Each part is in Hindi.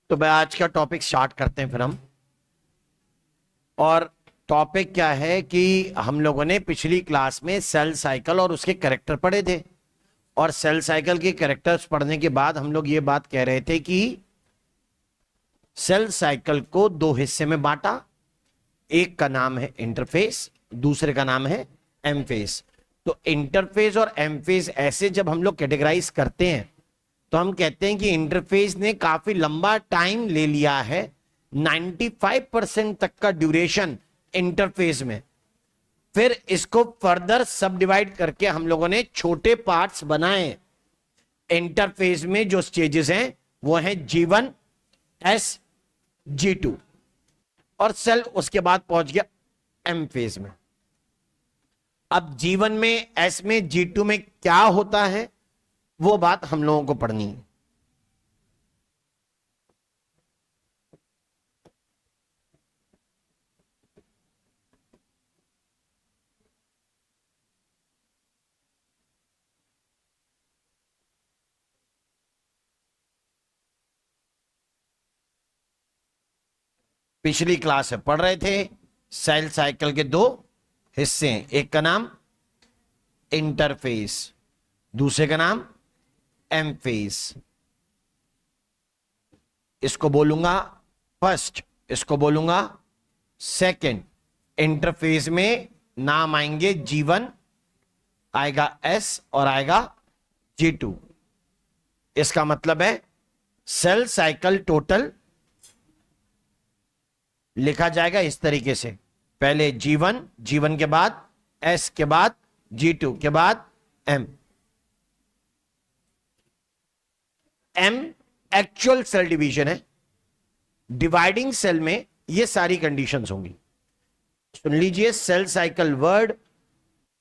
तो भाई आज का टॉपिक स्टार्ट करते हैं फिर हम। और टॉपिक क्या है कि हम लोगों ने पिछली क्लास में सेल साइकिल और उसके कैरेक्टर पढ़े थे। और सेल साइकिल के कैरेक्टर्स पढ़ने के बाद हम लोग ये बात कह रहे थे कि सेल साइकिल को दो हिस्से में बांटा। एक का नाम है इंटरफेस, दूसरे का नाम है एम फेस। तो इंटरफेस और एम फेस ऐसे जब हम लोग कैटेगराइज करते हैं तो हम कहते हैं कि इंटरफेस ने काफी लंबा टाइम ले लिया है। 95% तक का ड्यूरेशन इंटरफेस में। फिर इसको फर्दर सब डिवाइड करके हम लोगों ने छोटे पार्ट्स बनाए। इंटरफेस में जो स्टेजेस हैं वो हैं G1, S, G2 और सेल उसके बाद पहुंच गया एम फेज में। अब G1 में, S में, G2 में क्या होता है वो बात हम लोगों को पढ़नी है। पिछली क्लास में पढ़ रहे थे सेल साइकिल के दो हिस्से हैं। एक का नाम इंटरफेस, दूसरे का नाम एम फेस। इसको बोलूंगा फर्स्ट, इसको बोलूंगा सेकंड। इंटरफेस में नाम आएंगे G1, आएगा S और आएगा G2। इसका मतलब है सेल साइकिल टोटल लिखा जाएगा इस तरीके से। पहले G1, G1 के बाद S के बाद G2 के बाद M। M actual cell division है। डिवाइडिंग सेल में ये सारी कंडीशंस होंगी। सुन लीजिए, सेल साइकिल वर्ड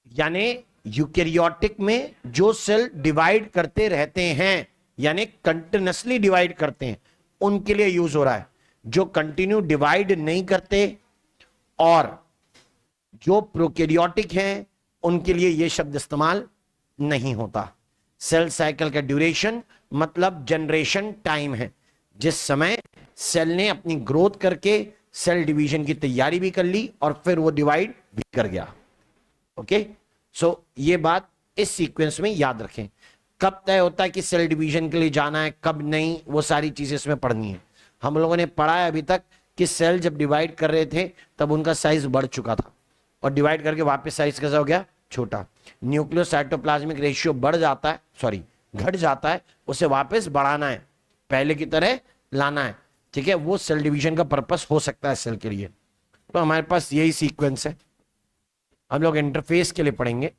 यानी यूकेरियोटिक में जो सेल डिवाइड करते रहते हैं यानी कंटिन्यूसली डिवाइड करते हैं उनके लिए यूज हो रहा है। जो कंटिन्यू डिवाइड नहीं करते और जो प्रोकैरियोटिक हैं उनके लिए यह शब्द इस्तेमाल नहीं होता। सेल साइकिल का ड्यूरेशन मतलब जनरेशन टाइम है, जिस समय सेल ने अपनी ग्रोथ करके सेल डिवीजन की तैयारी भी कर ली और फिर वो डिवाइड भी कर गया। ओके, सो ये बात इस सीक्वेंस में याद रखें। कब तय होता है कि सेल डिवीजन के लिए जाना है, कब नहीं, वो सारी चीजें इसमें पढ़नी है। हम लोगों ने पढ़ा है अभी तक कि सेल जब डिवाइड कर रहे थे तब उनका साइज बढ़ चुका था और डिवाइड करके वापस साइज कैसा हो गया, छोटा। न्यूक्लियो साइटोप्लाज्मिक रेशियो बढ़ जाता है, सॉरी घट जाता है, उसे वापस बढ़ाना है, पहले की तरह लाना है। ठीक है, वो सेल डिवीजन का पर्पस हो सकता है सेल के लिए। तो हमारे पास यही सीक्वेंस है। हम लोग इंटरफेस के लिए पढ़ेंगे।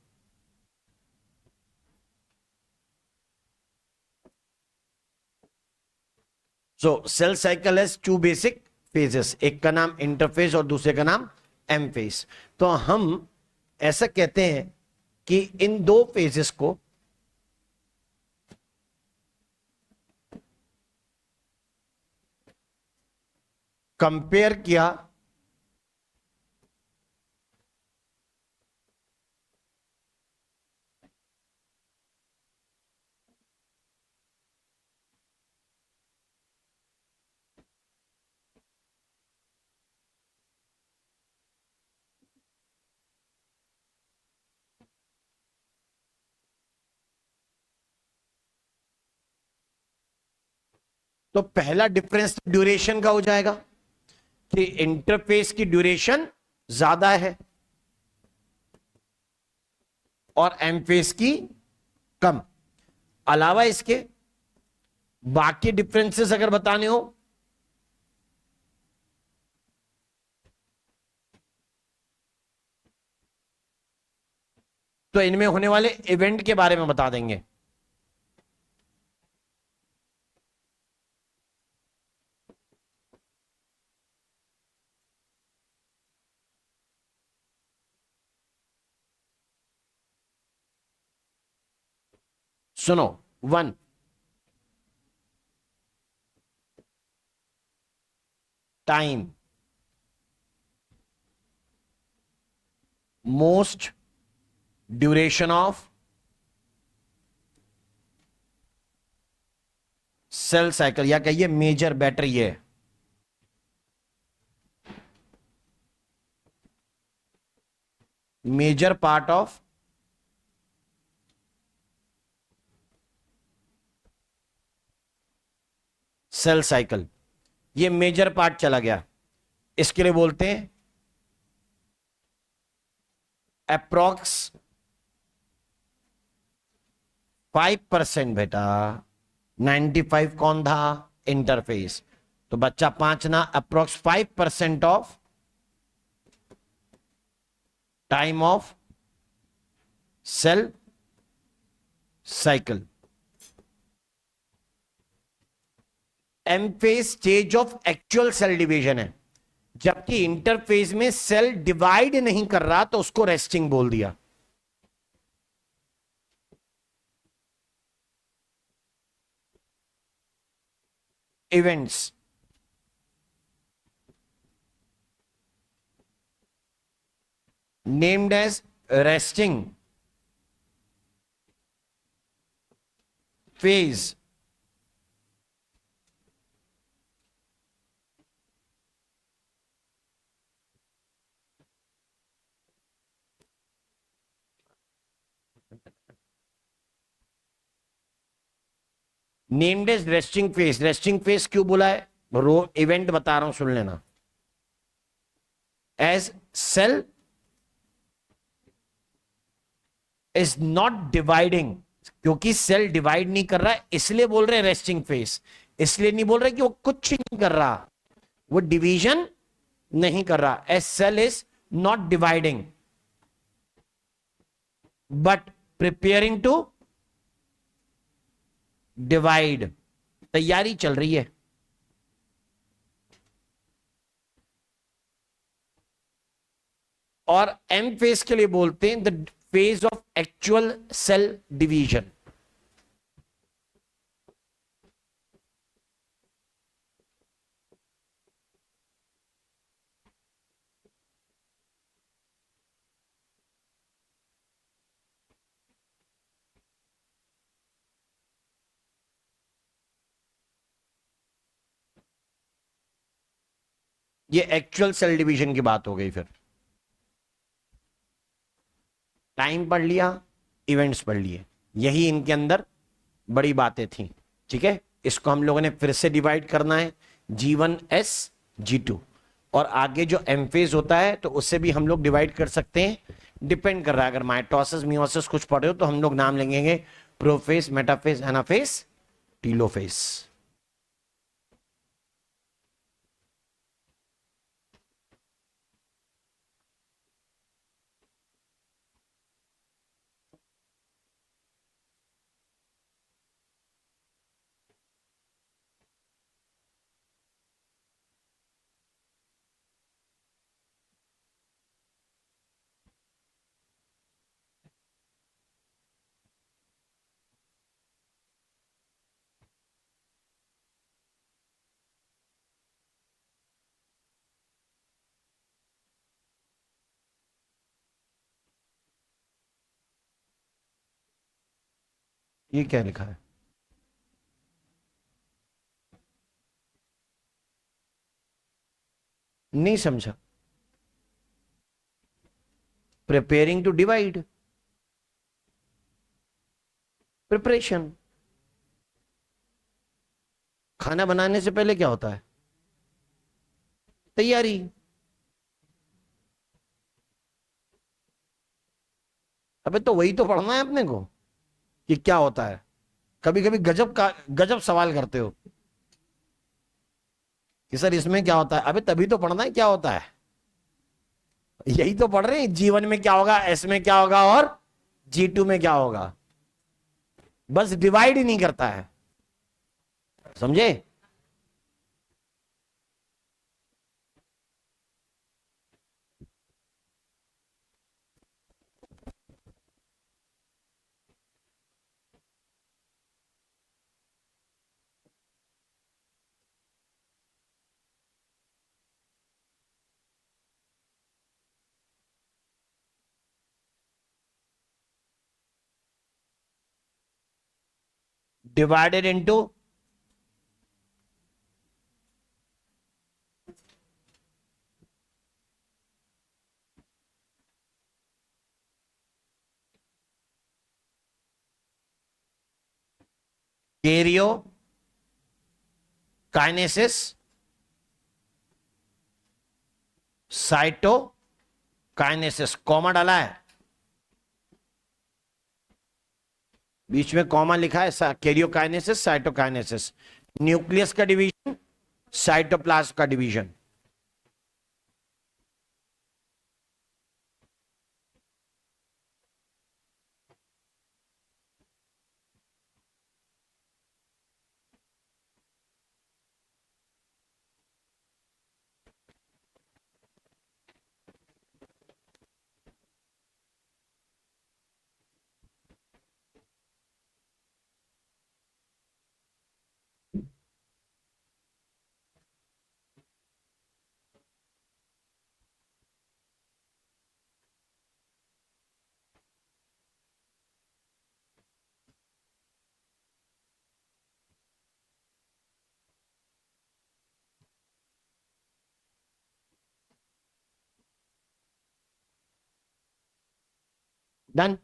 So cell cycle has two basic phases, एक का नाम इंटरफेस और दूसरे का नाम एम फेज। तो हम ऐसा कहते हैं कि इन दो फेजेस को कंपेयर किया तो पहला डिफरेंस ड्यूरेशन का हो जाएगा कि इंटरफेस की ड्यूरेशन ज्यादा है और एम फेस की कम। अलावा इसके बाकी डिफरेंसेस अगर बताने हो तो इनमें होने वाले इवेंट के बारे में बता देंगे। सुनो, 1, time, most duration of cell cycle, या कहिए मेजर बेटर ये है। Major part of cell cycle, ये मेजर पार्ट चला गया, इसके लिए बोलते हैं अप्रोक्स 5%। बेटा 95 कौन था? इंटरफेस। तो बच्चा 5 ना, approx 5% of time of cell cycle. M phase stage of actual cell division है, जबकि इंटरफेज में सेल डिवाइड नहीं कर रहा तो उसको रेस्टिंग बोल दिया। Events named as resting phase named as resting phase. Resting phase क्यों बोला है? रो इवेंट बता रहा हूं, सुन लेना। As cell is not dividing, क्योंकि सेल डिवाइड नहीं कर रहा है इसलिए बोल रहे हैं रेस्टिंग फेज। इसलिए नहीं बोल रहे कि वो कुछ नहीं कर रहा, वो डिवीजन नहीं कर रहा। As cell is not dividing but preparing to divide, तैयारी चल रही है। और एम फेज के लिए बोलते हैं the phase of actual cell division. ये एक्चुअल सेल डिवीजन की बात हो गई। फिर टाइम पढ़ लिया, इवेंट्स पढ़ लिए, यही इनके अंदर बड़ी बातें थी। ठीक है, इसको हम लोगों ने फिर से डिवाइड करना है, G1S G2। और आगे जो एम्फेज होता है तो उससे भी हम लोग डिवाइड कर सकते हैं, डिपेंड कर रहा है। अगर माइटोसिस मियोसिस कुछ पढ़े हो तो हम लोग नाम लेंगे प्रोफेज, मेटाफेज, एनाफेज, टीलोफेज। ये क्या लिखा है? नहीं समझा। Preparing to divide, preparation. खाना बनाने से पहले क्या होता है? तैयारी। अबे तो वही तो पढ़ना है अपने को कि क्या होता है। कभी कभी गजब सवाल करते हो कि सर इसमें क्या होता है। अबे तभी तो पढ़ना है क्या होता है, यही तो पढ़ रहे हैं। जीवन में क्या होगा, एस में क्या होगा, और G2 में क्या होगा। बस डिवाइड ही नहीं करता है, समझे? Divided into karyokinesis, cytokinesis, comma डाला है, बीच में कॉमा लिखा है, कैरियोकाइनेसिस साइटोकाइनेसिस, न्यूक्लियस का डिवीजन, साइटोप्लाज्म का डिवीजन। डन।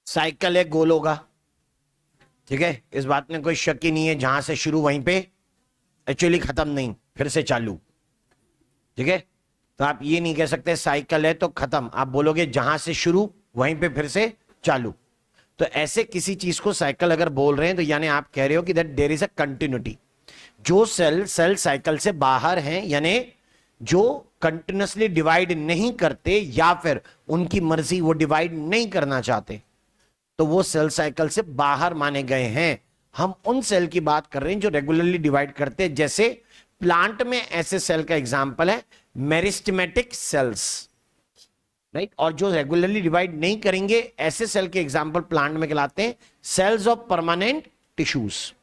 साइकिल है, गोल होगा, ठीक है, इस बात में कोई शक ही नहीं है, जहां से शुरू वहीं पे एक्चुअली खत्म नहीं, फिर से चालू, ठीक है। तो आप ये नहीं कह सकते साइकिल है तो खत्म, आप बोलोगे जहां से शुरू वहीं पे फिर से चालू। तो ऐसे किसी चीज को साइकिल अगर बोल रहे हैं तो यानी आप कह रहे हो कि that there is a continuity. जो सेल सेल साइकिल से बाहर हैं, यानी जो कंटिन्यूसली डिवाइड नहीं करते या फिर उनकी मर्जी वो डिवाइड नहीं करना चाहते, तो वो सेल साइकिल से बाहर माने गए हैं। हम उन सेल की बात कर रहे हैं जो रेगुलरली डिवाइड करते हैं, जैसे प्लांट में ऐसे सेल का एग्जांपल है मेरिस्टेमेटिक सेल्स, राइट। और जो रेगुलरली डिवाइड नहीं करेंगे ऐसे सेल के एग्जांपल प्लांट में कहलाते हैं सेल्स ऑफ परमानेंट टिश्यूज।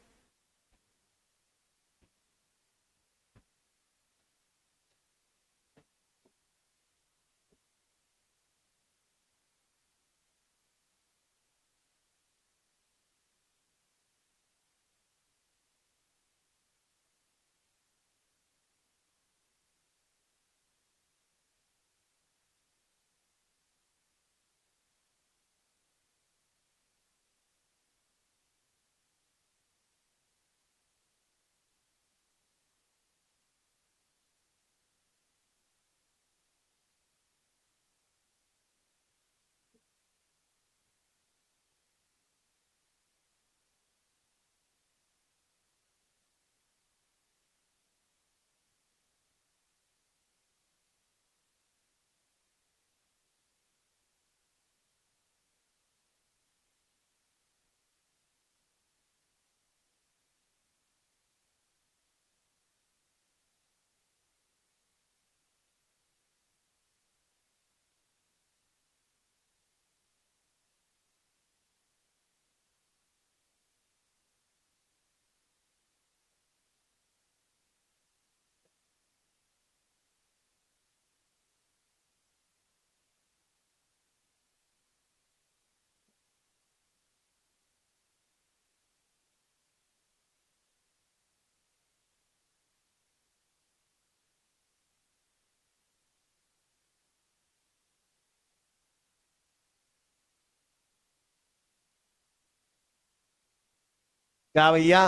क्या भैया?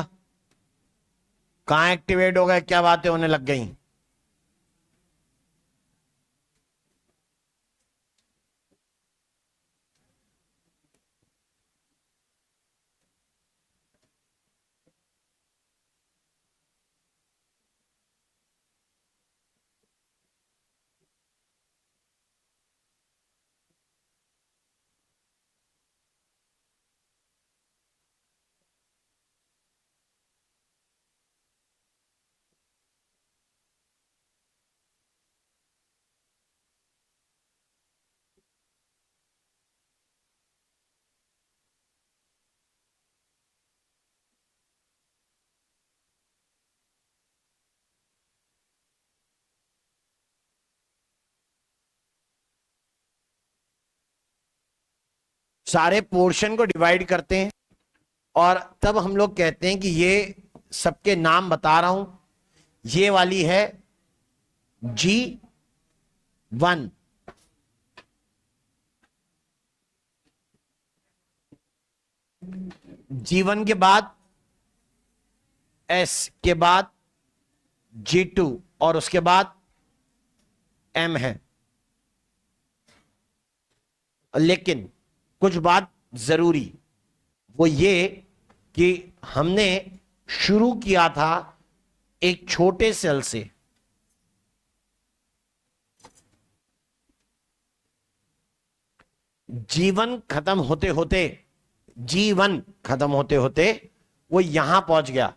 कहां एक्टिवेट हो गए, क्या बातें होने लग गई? सारे पोर्शन को डिवाइड करते हैं और तब हम लोग कहते हैं कि ये सबके नाम बता रहा हूं। ये वाली है G1, G1 के बाद S के बाद G2 और उसके बाद M है। लेकिन कुछ बात जरूरी, वो ये कि हमने शुरू किया था एक छोटे सेल से। G1 खत्म होते होते, G1 खत्म होते होते वो यहां पहुंच गया।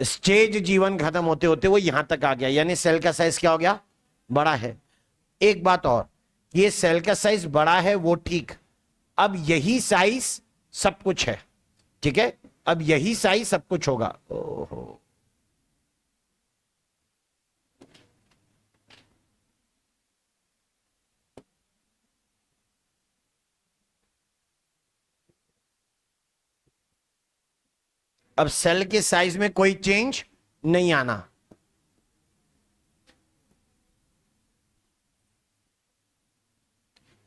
स्टेज G1 खत्म होते होते वो यहां तक आ गया, यानी सेल का साइज क्या हो गया? बड़ा है। एक बात और, ये सेल का साइज बड़ा है वो ठीक, अब यही साइज सब कुछ है। ठीक है, अब यही साइज सब कुछ होगा। ओहो, अब सेल के साइज में कोई चेंज नहीं आना।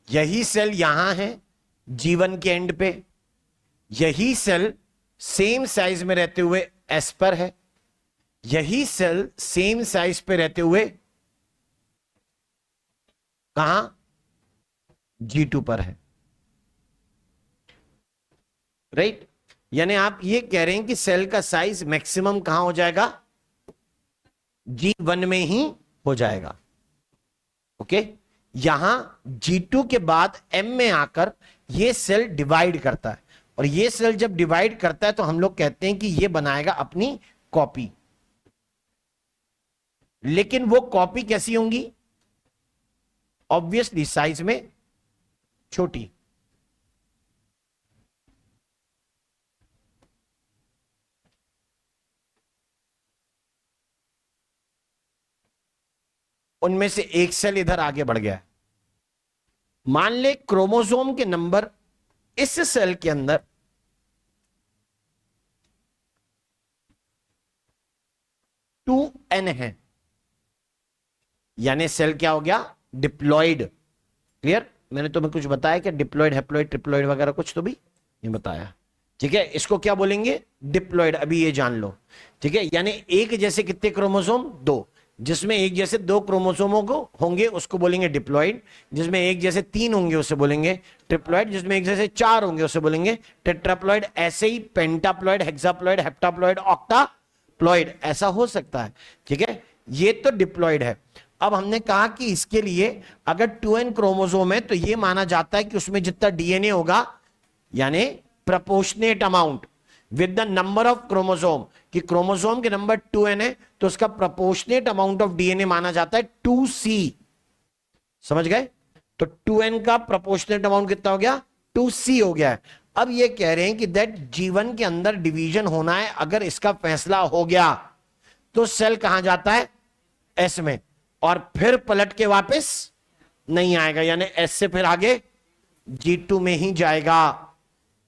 यही सेल यहां है G1 के एंड पे, यही सेल सेम साइज में रहते हुए S पर है, यही सेल सेम साइज पे रहते हुए कहां? G2 पर है। राइट, यानी आप ये कह रहे हैं कि सेल का साइज मैक्सिमम कहां हो जाएगा? G1 में ही हो जाएगा। ओके, यहां G2 के बाद M में आकर ये सेल डिवाइड करता है, और ये सेल जब डिवाइड करता है तो हम लोग कहते हैं कि ये बनाएगा अपनी कॉपी। लेकिन वो कॉपी कैसी होंगी? ऑब्वियसली साइज में छोटी। उनमें से एक सेल इधर आगे बढ़ गया है। मान ले क्रोमोसोम के नंबर इस सेल के अंदर 2n है, यानी सेल क्या हो गया? डिप्लॉइड। क्लियर? मैंने तुम्हें कुछ बताया क्या? डिप्लॉइड, हैप्लॉइड, ट्रिप्लॉइड वगैरह कुछ तो भी ये बताया। ठीक है, इसको क्या बोलेंगे? डिप्लॉइड। अभी ये जान लो। ठीक है, यानी एक जैसे कितने क्रोमोसोम? 2। जिसमें एक जैसे 2 क्रोमोसोमों को होंगे उसको बोलेंगे डिप्लॉइड, जिसमें एक जैसे 3 होंगे उसे बोलेंगे ट्रिप्लॉइड, जिसमें एक जैसे 4 होंगे उसे बोलेंगे टेट्राप्लॉइड। ऐसे ही पेंटाप्लॉइड, हेक्साप्लॉइड, हेप्टाप्लॉइड, ऑक्टाप्लॉइड ऐसा हो सकता है। ठीक है, ये तो डिप्लॉइड है। अब हमने कहा कि इसके लिए अगर 2n क्रोमोसोम है तो ये माना जाता है कि उसमें जितना डीएनए होगा, यानी proportionate amount with the number of chromosome, कि क्रोमोसोम के नंबर 2n है तो उसका प्रपोर्शनेट अमाउंट ऑफ डीएनए माना जाता है 2c। समझ गए? तो 2n का प्रपोर्शनेट अमाउंट कितना हो गया? 2c हो गया है। अब ये कह रहे हैं कि दैट G1 के अंदर डिवीजन होना है, अगर इसका फैसला हो गया तो सेल कहां जाता है? S में, और फिर पलट के वापस नहीं आएगा, यानी S से फिर आगे G2 में ही जाएगा।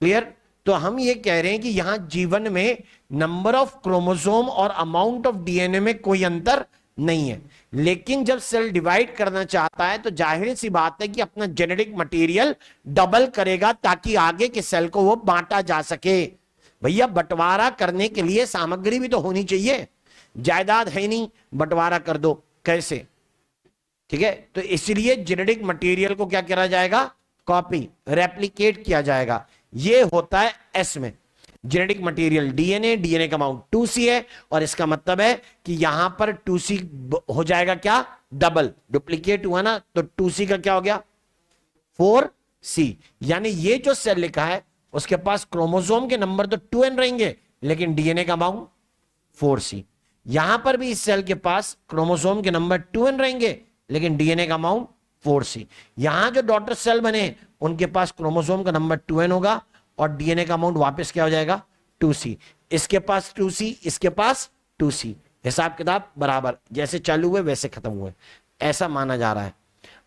क्लियर? तो हम ये कह रहे हैं कि यहां G1 में नंबर ऑफ क्रोमोसोम और अमाउंट ऑफ डीएनए में कोई अंतर नहीं है। लेकिन जब सेल डिवाइड करना चाहता है तो जाहिर सी बात है कि अपना जेनेटिक मटेरियल डबल करेगा ताकि आगे के सेल को वो बांटा जा सके। भैया बंटवारा करने के लिए सामग्री भी तो होनी चाहिए, जायदाद है नहीं बंटवारा कर दो कैसे? ठीक है, तो इसलिए जेनेटिक मटेरियल को क्या करा जाएगा? कॉपी, रेप्लिकेट किया जाएगा। ये होता है एस में जेनेटिक मटेरियल डीएनए, डीएनए का अमाउंट 2C है और इसका मतलब है कि यहां पर 2C हो जाएगा क्या? डबल, डुप्लीकेट हुआ ना, तो 2C का क्या हो गया? 4C। यानी ये जो सेल लिखा है उसके पास क्रोमोसोम के नंबर तो 2N रहेंगे लेकिन डीएनए का अमाउंट 4C। यहां पर भी इस सेल के पास क्रोमोसोम के नंबर 2N रहेंगे लेकिन डीएनए का अमाउंट 4C। यहां जो डॉटर सेल बने उनके पास क्रोमोसोम का नंबर 2N होगा और डीएनए का अमाउंट वापस क्या हो जाएगा? 2C। इसके पास 2C, इसके पास 2C, हिसाब किताब बराबर, जैसे चालू हुए वैसे खत्म हुए, ऐसा माना जा रहा है।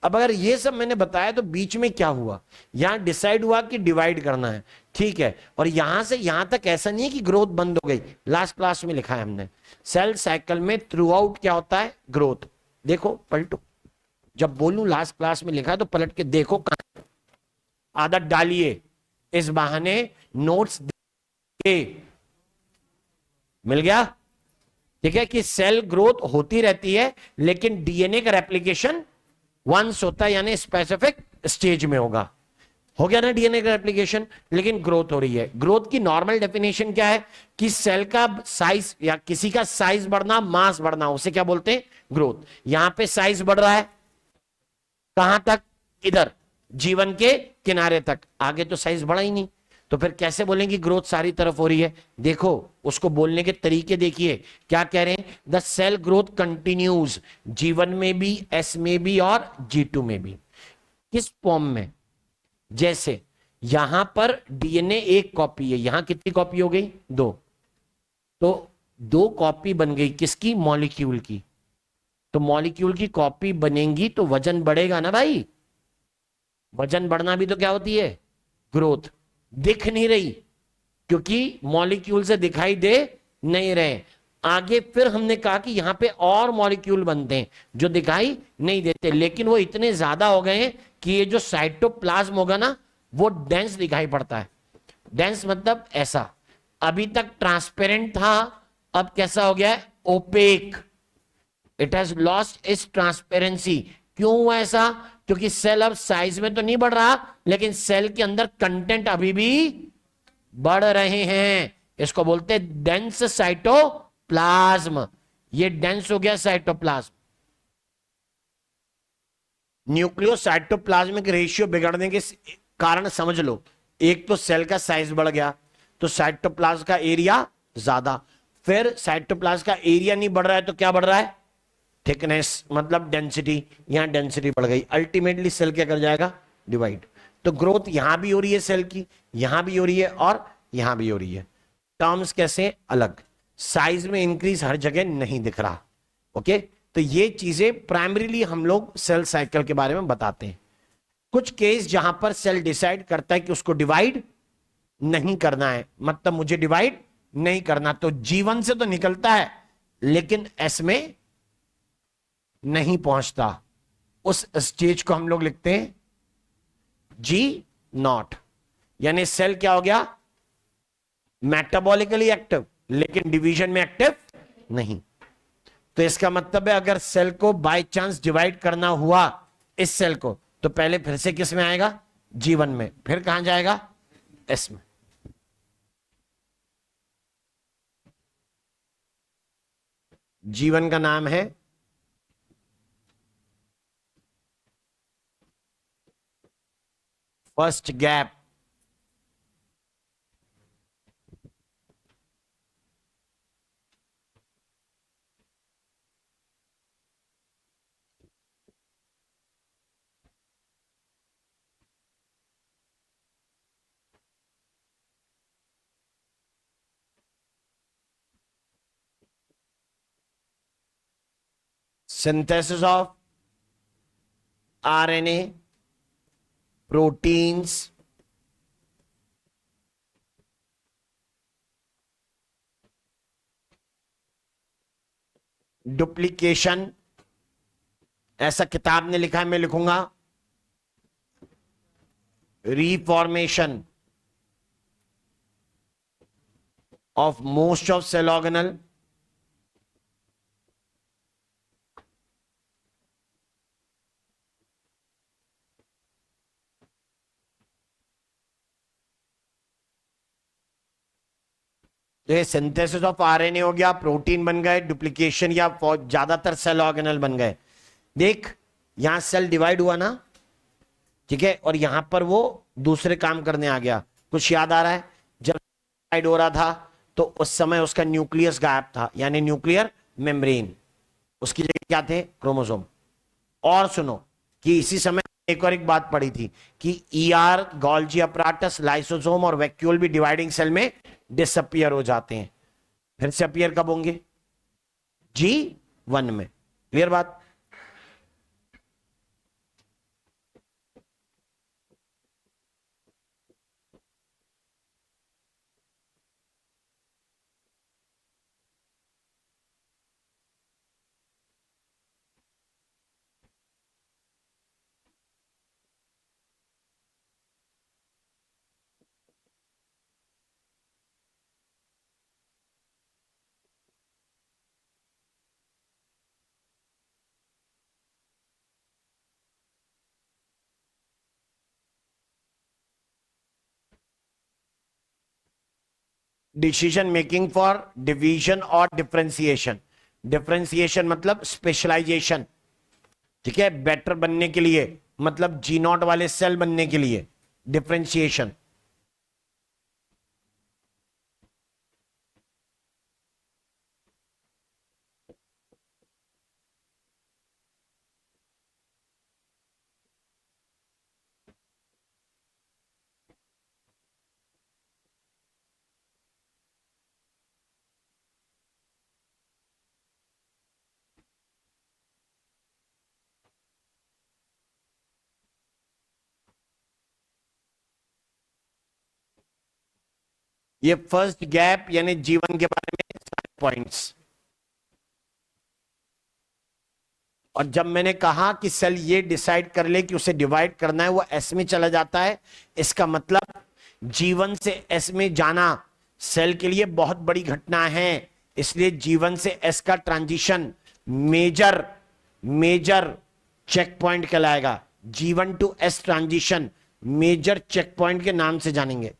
अब अगर ये सब मैंने बताया तो बीच में क्या हुआ? यहां डिसाइड हुआ कि डिवाइड करना है, ठीक है, और यहां से यहां तक ऐसा नहीं है कि ग्रोथ बंद हो गई। लास्ट क्लास में लिखा है हमने सेल साइकिल में थ्रू आउट क्या होता है? ग्रोथ। देखो पलटो, जब बोलूं लास्ट क्लास में लिखा है तो पलट के देखो, कहां आदत डालिए, इस बहाने नोट्स के मिल गया। ठीक है, कि सेल ग्रोथ होती रहती है लेकिन डीएनए का रेप्लिकेशन वंस होता है, यानी स्पेसिफिक स्टेज में होगा। हो गया ना डीएनए का रेप्लिकेशन, लेकिन ग्रोथ हो रही है। ग्रोथ की नॉर्मल डेफिनेशन क्या है? कि सेल का साइज या किसी का साइज बढ़ना, मास बढ़ना, उसे क्या बोलते हैं? ग्रोथ। यहां पे साइज बढ़ रहा है कहां तक? इधर जीवन के किनारे तक, आगे तो साइज बढ़ा ही नहीं, तो फिर कैसे बोलेंगे ग्रोथ सारी तरफ हो रही है? देखो उसको बोलने के तरीके देखिए, क्या कह रहे हैं? द सेल ग्रोथ कंटिन्यूज, जीवन में भी, एस में भी और G2 में भी। किस फॉर्म में? जैसे यहां पर डीएनए एक कॉपी है, यहां कितनी कॉपी हो गई? 2, तो 2 कॉपी बन गई किसकी? मॉलिक्यूल की। तो मॉलिक्यूल की कॉपी बनेंगी तो वजन बढ़ेगा ना भाई, वजन बढ़ना भी तो क्या होती है? ग्रोथ। दिख नहीं रही क्योंकि मॉलिक्यूल से दिखाई दे नहीं रहे। आगे फिर हमने कहा कि यहां पे और मॉलिक्यूल बनते हैं जो दिखाई नहीं देते, लेकिन वो इतने ज्यादा हो गए हैं कि ये जो साइटोप्लाज्म होगा ना वो डेंस दिखाई पड़ता है। डेंस मतलब ऐसा, अभी तक ट्रांसपेरेंट था, अब कैसा हो गया है? Opaque. It has lost its transparency. क्यों हुआ ऐसा? क्योंकि सेल अब साइज में तो नहीं बढ़ रहा लेकिन सेल के अंदर कंटेंट अभी भी बढ़ रहे हैं। इसको बोलते हैं डेंस साइटोप्लाज्म। ये डेंस हो गया साइटोप्लाज्म। न्यूक्लियोसाइटोप्लाज्मिक रेशियो बिगड़ने के कारण समझ लो, एक तो सेल का साइज बढ़ गया तो साइटोप्लाज्म का एरिया ज्यादा, फिर साइटोप्लाज्म का एरिया नहीं बढ़ रहा है तो क्या बढ़ रहा है? थिकनेस, मतलब डेंसिटी। यहां डेंसिटी बढ़ गई, अल्टीमेटली सेल क्या कर जाएगा? डिवाइड। तो ग्रोथ यहां भी हो रही है सेल की, यहां भी हो रही है और यहां भी हो रही है। टर्म्स कैसे अलग? साइज में इंक्रीज हर जगह नहीं दिख रहा। ओके, तो ये चीजें प्राइमरीली हम लोग सेल साइकिल के बारे में बताते हैं। कुछ केस जहां पर सेल डिसाइड करता है कि उसको डिवाइड नहीं करना है, मतलब मुझे डिवाइड नहीं करना, तो जीवन से तो निकलता है लेकिन एस में नहीं पहुंचता। उस स्टेज को हम लोग लिखते हैं G0। यानी सेल क्या हो गया? मेटाबॉलिकली एक्टिव लेकिन डिवीजन में एक्टिव नहीं। तो इसका मतलब है अगर सेल को बाय चांस डिवाइड करना हुआ इस सेल को, तो पहले फिर से किस में आएगा? G1 में, फिर कहां जाएगा? एस में। G1 का नाम है first gap. Synthesis of RNA, proteins, duplication, ऐसा किताब ने लिखा है, मैं लिखूंगा रीफॉर्मेशन of most of cell organel, तो ये सिंथेसिस ऑफ आरएनए हो गया, प्रोटीन बन गए, डुप्लीकेशन या ज्यादातर सेल ऑर्गेनल बन गए। देख यहां सेल डिवाइड हुआ ना, ठीक है, और यहां पर वो दूसरे काम करने आ गया। कुछ याद आ रहा है? जब डिवाइड हो रहा था तो उस समय उसका न्यूक्लियस गायब था, यानी न्यूक्लियर मेम्ब्रेन, उसकी जगह क्या थे? क्रोमोसोम। और सुनो कि इसी समय एक और एक बात पढ़ी थी कि ईआर, गोल्जी अपराटस, लाइसोसोम और वैक्यूल भी डिवाइडिंग सेल में डिसअपियर हो जाते हैं। फिर से अपीयर कब होंगे? G1 में। क्लियर बात? डिसीजन मेकिंग फॉर डिवीजन और डिफरेंशिएशन। डिफरेंशिएशन मतलब स्पेशलाइजेशन, ठीक है, बेटर बनने के लिए, मतलब जी नॉट वाले सेल बनने के लिए डिफरेंशिएशन। ये फर्स्ट गैप यानी जीवन के बारे में पॉइंट्स। और जब मैंने कहा कि सेल ये डिसाइड कर ले कि उसे डिवाइड करना है, वो एस में चला जाता है, इसका मतलब जीवन से एस में जाना सेल के लिए बहुत बड़ी घटना है। इसलिए जीवन से एस का transition major major checkpoint कहलाएगा। G one to S transition major checkpoint के नाम से जानेंगे।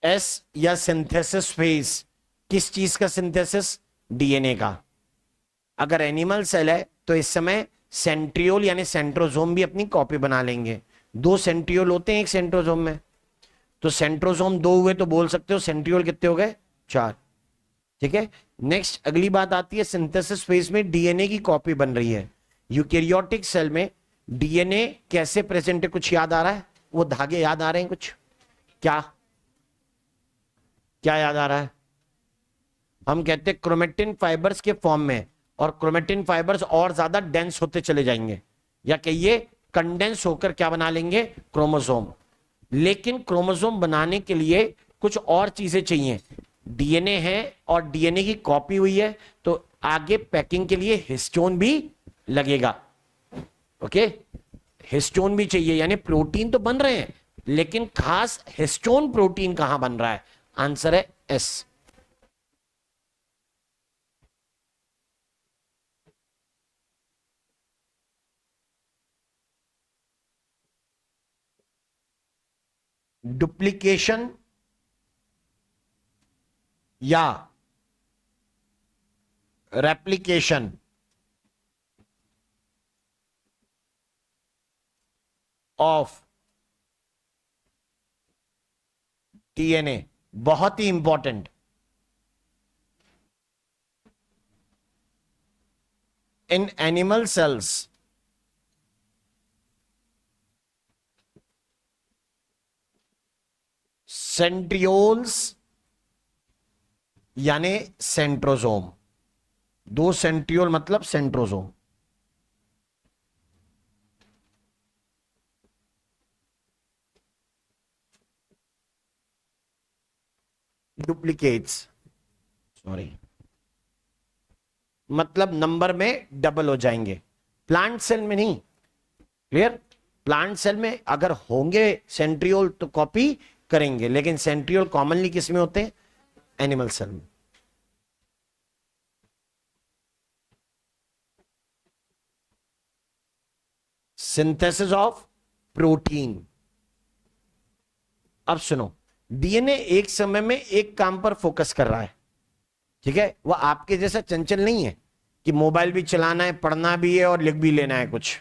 एस या सिंथेसिस फेज, किस चीज का सिंथेसिस? डीएनए का। अगर एनिमल सेल है तो इस समय सेंट्रियोल यानी सेंट्रोजोम भी अपनी कॉपी बना लेंगे। दो सेंट्रियोल होते हैं एक सेंट्रोजोम में, तो सेंट्रोजोम दो हुए तो बोल सकते हो सेंट्रियोल कितने हो गए? 4। ठीक है। नेक्स्ट अगली बात आती है, सिंथेसिस फेज में डीएनए की कॉपी बन रही है। यूकेरियोटिक सेल में डीएनए कैसे प्रेजेंट है? कुछ याद आ रहा है? वो धागे याद आ रहे हैं कुछ? क्या क्या याद आ रहा है? हम कहते हैं क्रोमेटिन फाइबर्स के फॉर्म में, और क्रोमेटिन फाइबर्स और ज्यादा डेंस होते चले जाएंगे, या कहिए कंडेंस होकर क्या बना लेंगे? क्रोमोसोम। लेकिन क्रोमोसोम बनाने के लिए कुछ और चीजें चाहिए। डीएनए है और डीएनए की कॉपी हुई है, तो आगे पैकिंग के लिए हिस्टोन भी लगेगा। ओके, हिस्टोन भी चाहिए, यानी प्रोटीन तो बन रहे हैं, लेकिन खास हिस्टोन प्रोटीन कहां बन रहा है? आंसर है एस। डुप्लीकेशन या रेप्लिकेशन ऑफ डीएनए बहुत ही important. In animal cells centrioles यानी सेंट्रोजोम, दो सेंट्रियोल मतलब सेंट्रोजोम। डुप्लीकेट्स, सॉरी, मतलब नंबर में डबल हो जाएंगे, प्लांट सेल में नहीं। क्लियर? प्लांट सेल में अगर होंगे सेंट्रियोल तो कॉपी करेंगे, लेकिन सेंट्रियोल कॉमनली किस में होते हैं? एनिमल सेल में। Synthesis of protein. अब सुनो, डीएनए एक समय में एक काम पर फोकस कर रहा है, ठीक है? वह आपके जैसा चंचल नहीं है कि मोबाइल भी चलाना है, पढ़ना भी है और लिख भी लेना है कुछ,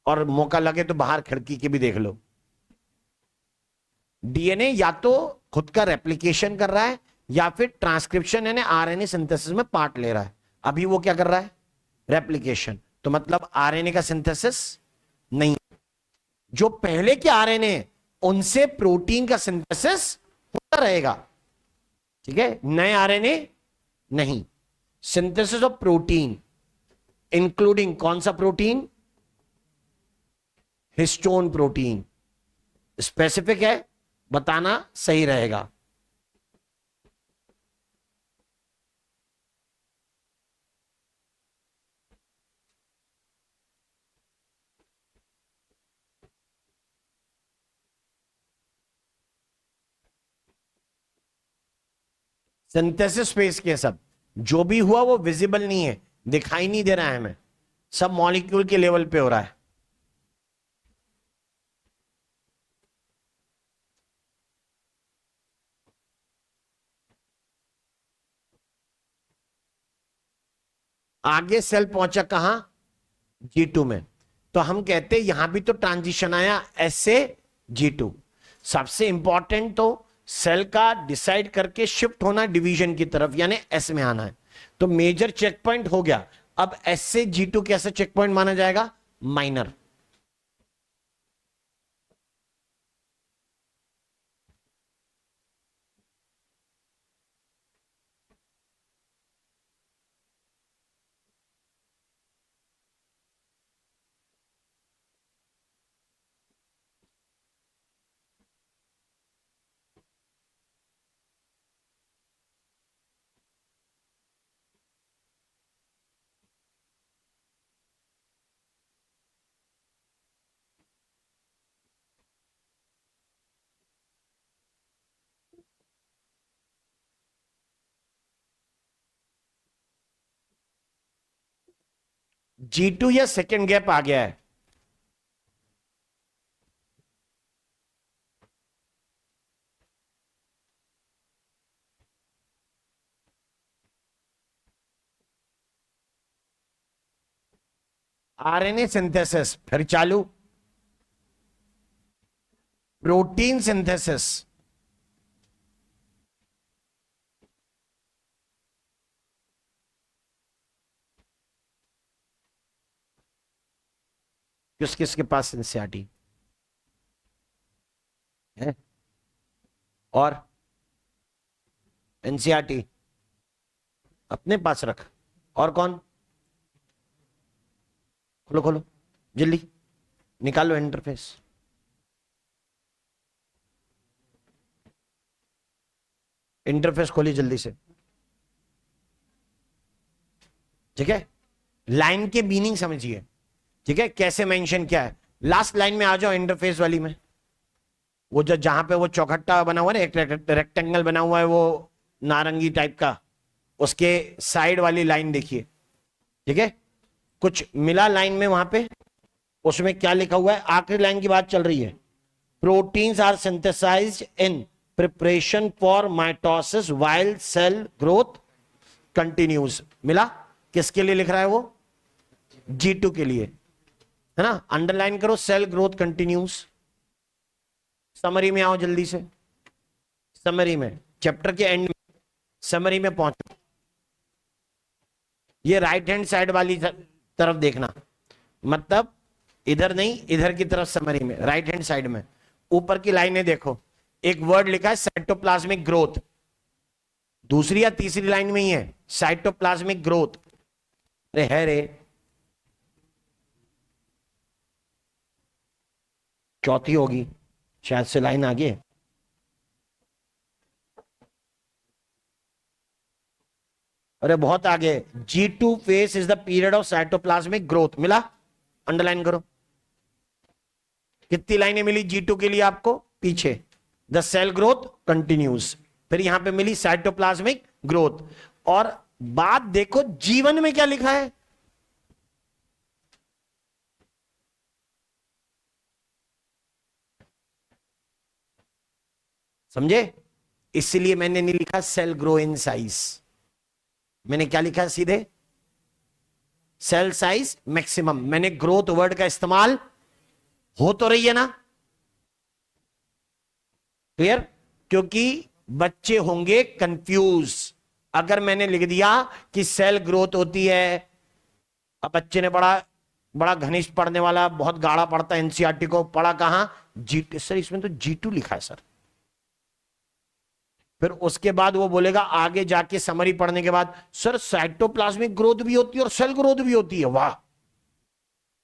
और मौका लगे तो बाहर खिड़की के भी देख लो। डीएनए या तो खुद का रेप्लिकेशन कर रहा है या फिर ट्रांसक्रिप्शन यानी आरएनए सिंथेसिस में पार्ट ले रहा है। अभी वो क्या कर रहा है? रेप्लिकेशन। तो मतलब आरएनए का सिंथेसिस नहीं। जो पहले के आरएनए उनसे प्रोटीन का सिंथेसिस होता रहेगा, ठीक है? नए आरएनए नहीं। सिंथेसिस ऑफ प्रोटीन इंक्लूडिंग कौन सा प्रोटीन? Histone protein. स्पेसिफिक है, बताना सही रहेगा। सिंथेसिस फेस के सब जो भी हुआ वो विजिबल नहीं है, दिखाई नहीं दे रहा है हमें, सब मॉलिक्यूल के लेवल पे हो रहा है। आगे सेल पहुंचा कहां? G2 में। तो हम कहते हैं यहां भी तो ट्रांजिशन आया एस से G2। सबसे इंपॉर्टेंट तो सेल का डिसाइड करके शिफ्ट होना डिवीजन की तरफ, यानी एस में आना है। तो मेजर चेक पॉइंट हो गया। अब एस से G2 कैसे चेक पॉइंट माना जाएगा? माइनर। G2 या सेकेंड गैप आ गया है। आरएनए सिंथेसिस फिर चालू, प्रोटीन सिंथेसिस, किस किस के पास एनसीईआरटी है? और एनसीईआरटी अपने पास रख। और कौन? खोलो खोलो जल्दी, निकालो इंटरफेस। इंटरफेस खोलिए जल्दी से। ठीक है, लाइन के मीनिंग समझिए। ठीक है, कैसे मेंशन किया है। लास्ट लाइन में आ जाओ, इंटरफेस वाली में। वो जो जहां पे वो चौखट्टा बना हुआ है, एक रेक्टेंगल बना हुआ है वो नारंगी टाइप का, उसके साइड वाली लाइन देखिए। ठीक है, कुछ मिला लाइन में वहां पे, उसमें क्या लिखा हुआ है, आखिरी लाइन की बात चल रही है। Proteins are synthesised in preparation for mitosis while cell growth continues. मिला? किसके लिए लिख रहा है वो? G2 के लिए, है ना। अंडरलाइन करो, सेल ग्रोथ कंटिन्यूज। समरी में आओ जल्दी से, समरी में, चैप्टर के एंड में समरी में पहुंचो। ये राइट हैंड साइड वाली तरफ देखना, मतलब इधर नहीं, इधर की तरफ समरी में, राइट हैंड साइड में ऊपर की लाइनें देखो। एक वर्ड लिखा है साइटोप्लाज्मिक ग्रोथ, दूसरी या तीसरी लाइन में ही है साइटोप्लाज्मिक ग्रोथ। अरे है रे, चौथी होगी शायद से लाइन आगे। अरे बहुत आगे। G2 phase is the period of cytoplasmic growth. मिला? अंडरलाइन करो। कितनी लाइनें मिली G2 के लिए आपको? पीछे द सेल ग्रोथ कंटिन्यूज, फिर यहां पे मिली साइटोप्लाज्मिक ग्रोथ। और बात देखो G1 में क्या लिखा है। समझे? इसलिए मैंने नहीं लिखा सेल ग्रो इन साइज, मैंने क्या लिखा सीधे सेल साइज मैक्सिमम। मैंने ग्रोथ वर्ड का इस्तेमाल हो तो रही है ना, क्लियर? क्योंकि बच्चे होंगे कंफ्यूज अगर मैंने लिख दिया कि सेल ग्रोथ होती है। अब बच्चे ने बड़ा बड़ा घनिष्ठ पढ़ने वाला, बहुत गाढ़ा पढ़ता है एनसीईआरटी को, पढ़ा कहां? G2। सर इसमें तो G2 लिखा है सर। फिर उसके बाद वो बोलेगा आगे जाके समरी पढ़ने के बाद, सर साइटोप्लाज्मिक ग्रोथ भी होती है और सेल ग्रोथ भी होती है। वाह,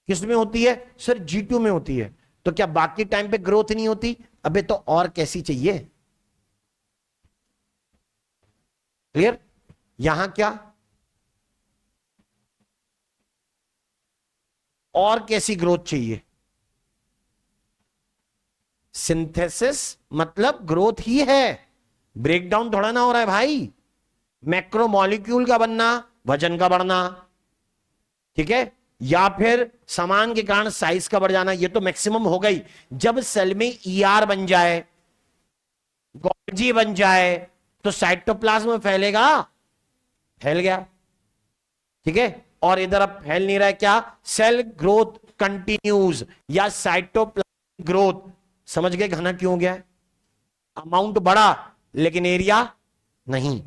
किस में होती है? सर G2 में होती है। तो क्या बाकी टाइम पे ग्रोथ नहीं होती? अबे तो और कैसी चाहिए? क्लियर? यहां क्या और कैसी ग्रोथ चाहिए? सिंथेसिस मतलब ग्रोथ ही है, ब्रेकडाउन थोड़ा ना हो रहा है भाई। मैक्रोमोलिक्यूल का बनना, वजन का बढ़ना, ठीक है, या फिर समान के कारण साइज का बढ़ जाना, ये तो मैक्सिमम हो गई। जब सेल में ईआर बन जाए, गोल्जी बन जाए, तो साइटोप्लाज्म में फैलेगा, फैल गया। ठीक है, और इधर अब फैल नहीं रहा है, क्या? सेल ग्रोथ कंटिन्यूज या साइटोप्लाज्मिक ग्रोथ। समझ गए घना क्यों हो गया है? अमाउंट बढ़ा लेकिन एरिया नहीं,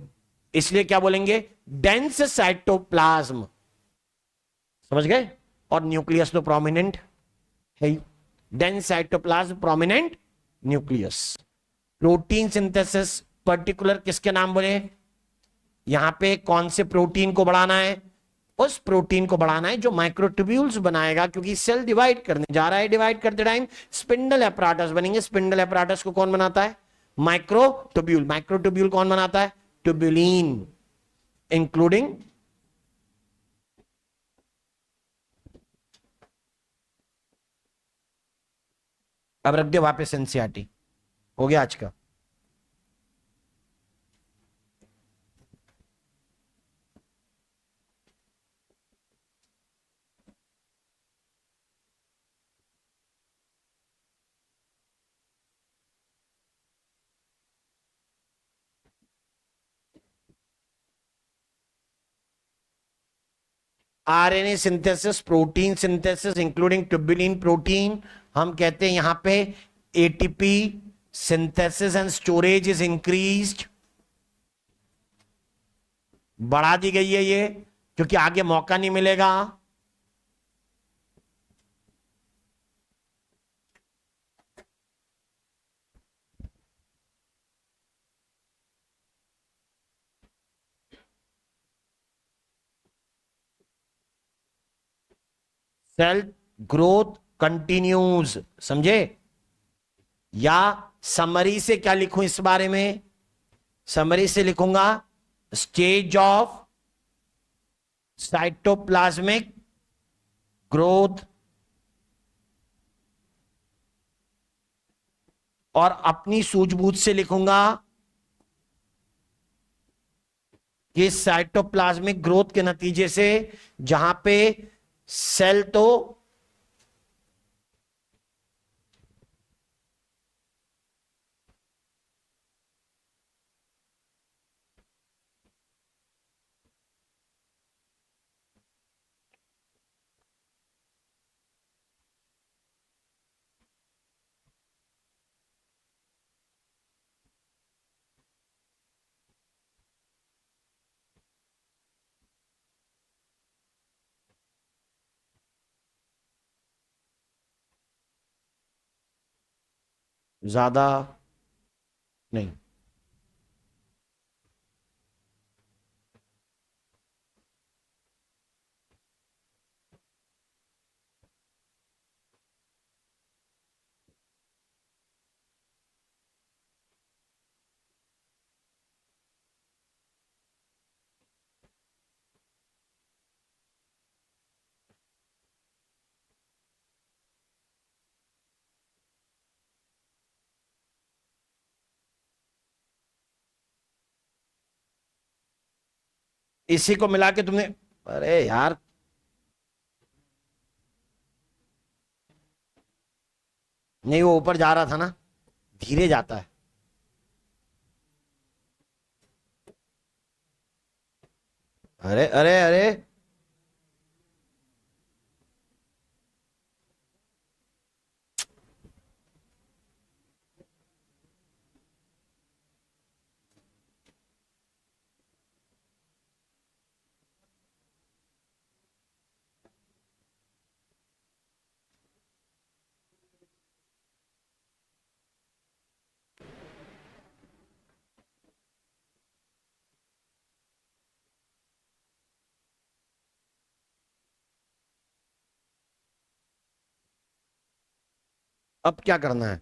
इसलिए क्या बोलेंगे? Dense cytoplasm. समझ गए? और न्यूक्लियस तो प्रोमिनेंट है, dense cytoplasm, prominent nucleus. Protein synthesis particular किसके नाम बोले? यहां पे कौन से प्रोटीन को बढ़ाना है? उस प्रोटीन को बढ़ाना है जो माइक्रोट्यूब्यूल्स बनाएगा, क्योंकि सेल डिवाइड करने जा रहा है। डिवाइड करते टाइम स्पिंडल एपराटस बनेंगे। स्पिंडल एपराटस को कौन बनाता है? माइक्रोट्यूब्यूल। माइक्रोट्यूब्यूल कौन बनाता है? ट्यूब्यूलिन, इंक्लूडिंग अब रख दे वापस एनसीईआरटी। हो गया आज का। RNA synthesis, protein synthesis including tubulin protein, हम कहते हैं यहां पे ATP synthesis and storage is increased, बढ़ा दी गई है ये, क्योंकि आगे मौका नहीं मिलेगा। सेल ग्रोथ कंटिन्यूज, समझे? या समरी से क्या लिखूं इस बारे में? माइक्रो ट्यूब्यूल समरी से लिखूंगा स्टेज ऑफ साइटोप्लाज्मिक ग्रोथ, और अपनी सूझबूझ से लिखूंगा कि साइटोप्लाज्मिक ग्रोथ के नतीजे से जहां पे सेल तो ज्यादा नहीं, इसी को मिला के तुमने, अरे यार नहीं, वो ऊपर जा रहा था ना, धीरे जाता है। अरे अरे अरे, अब क्या करना है?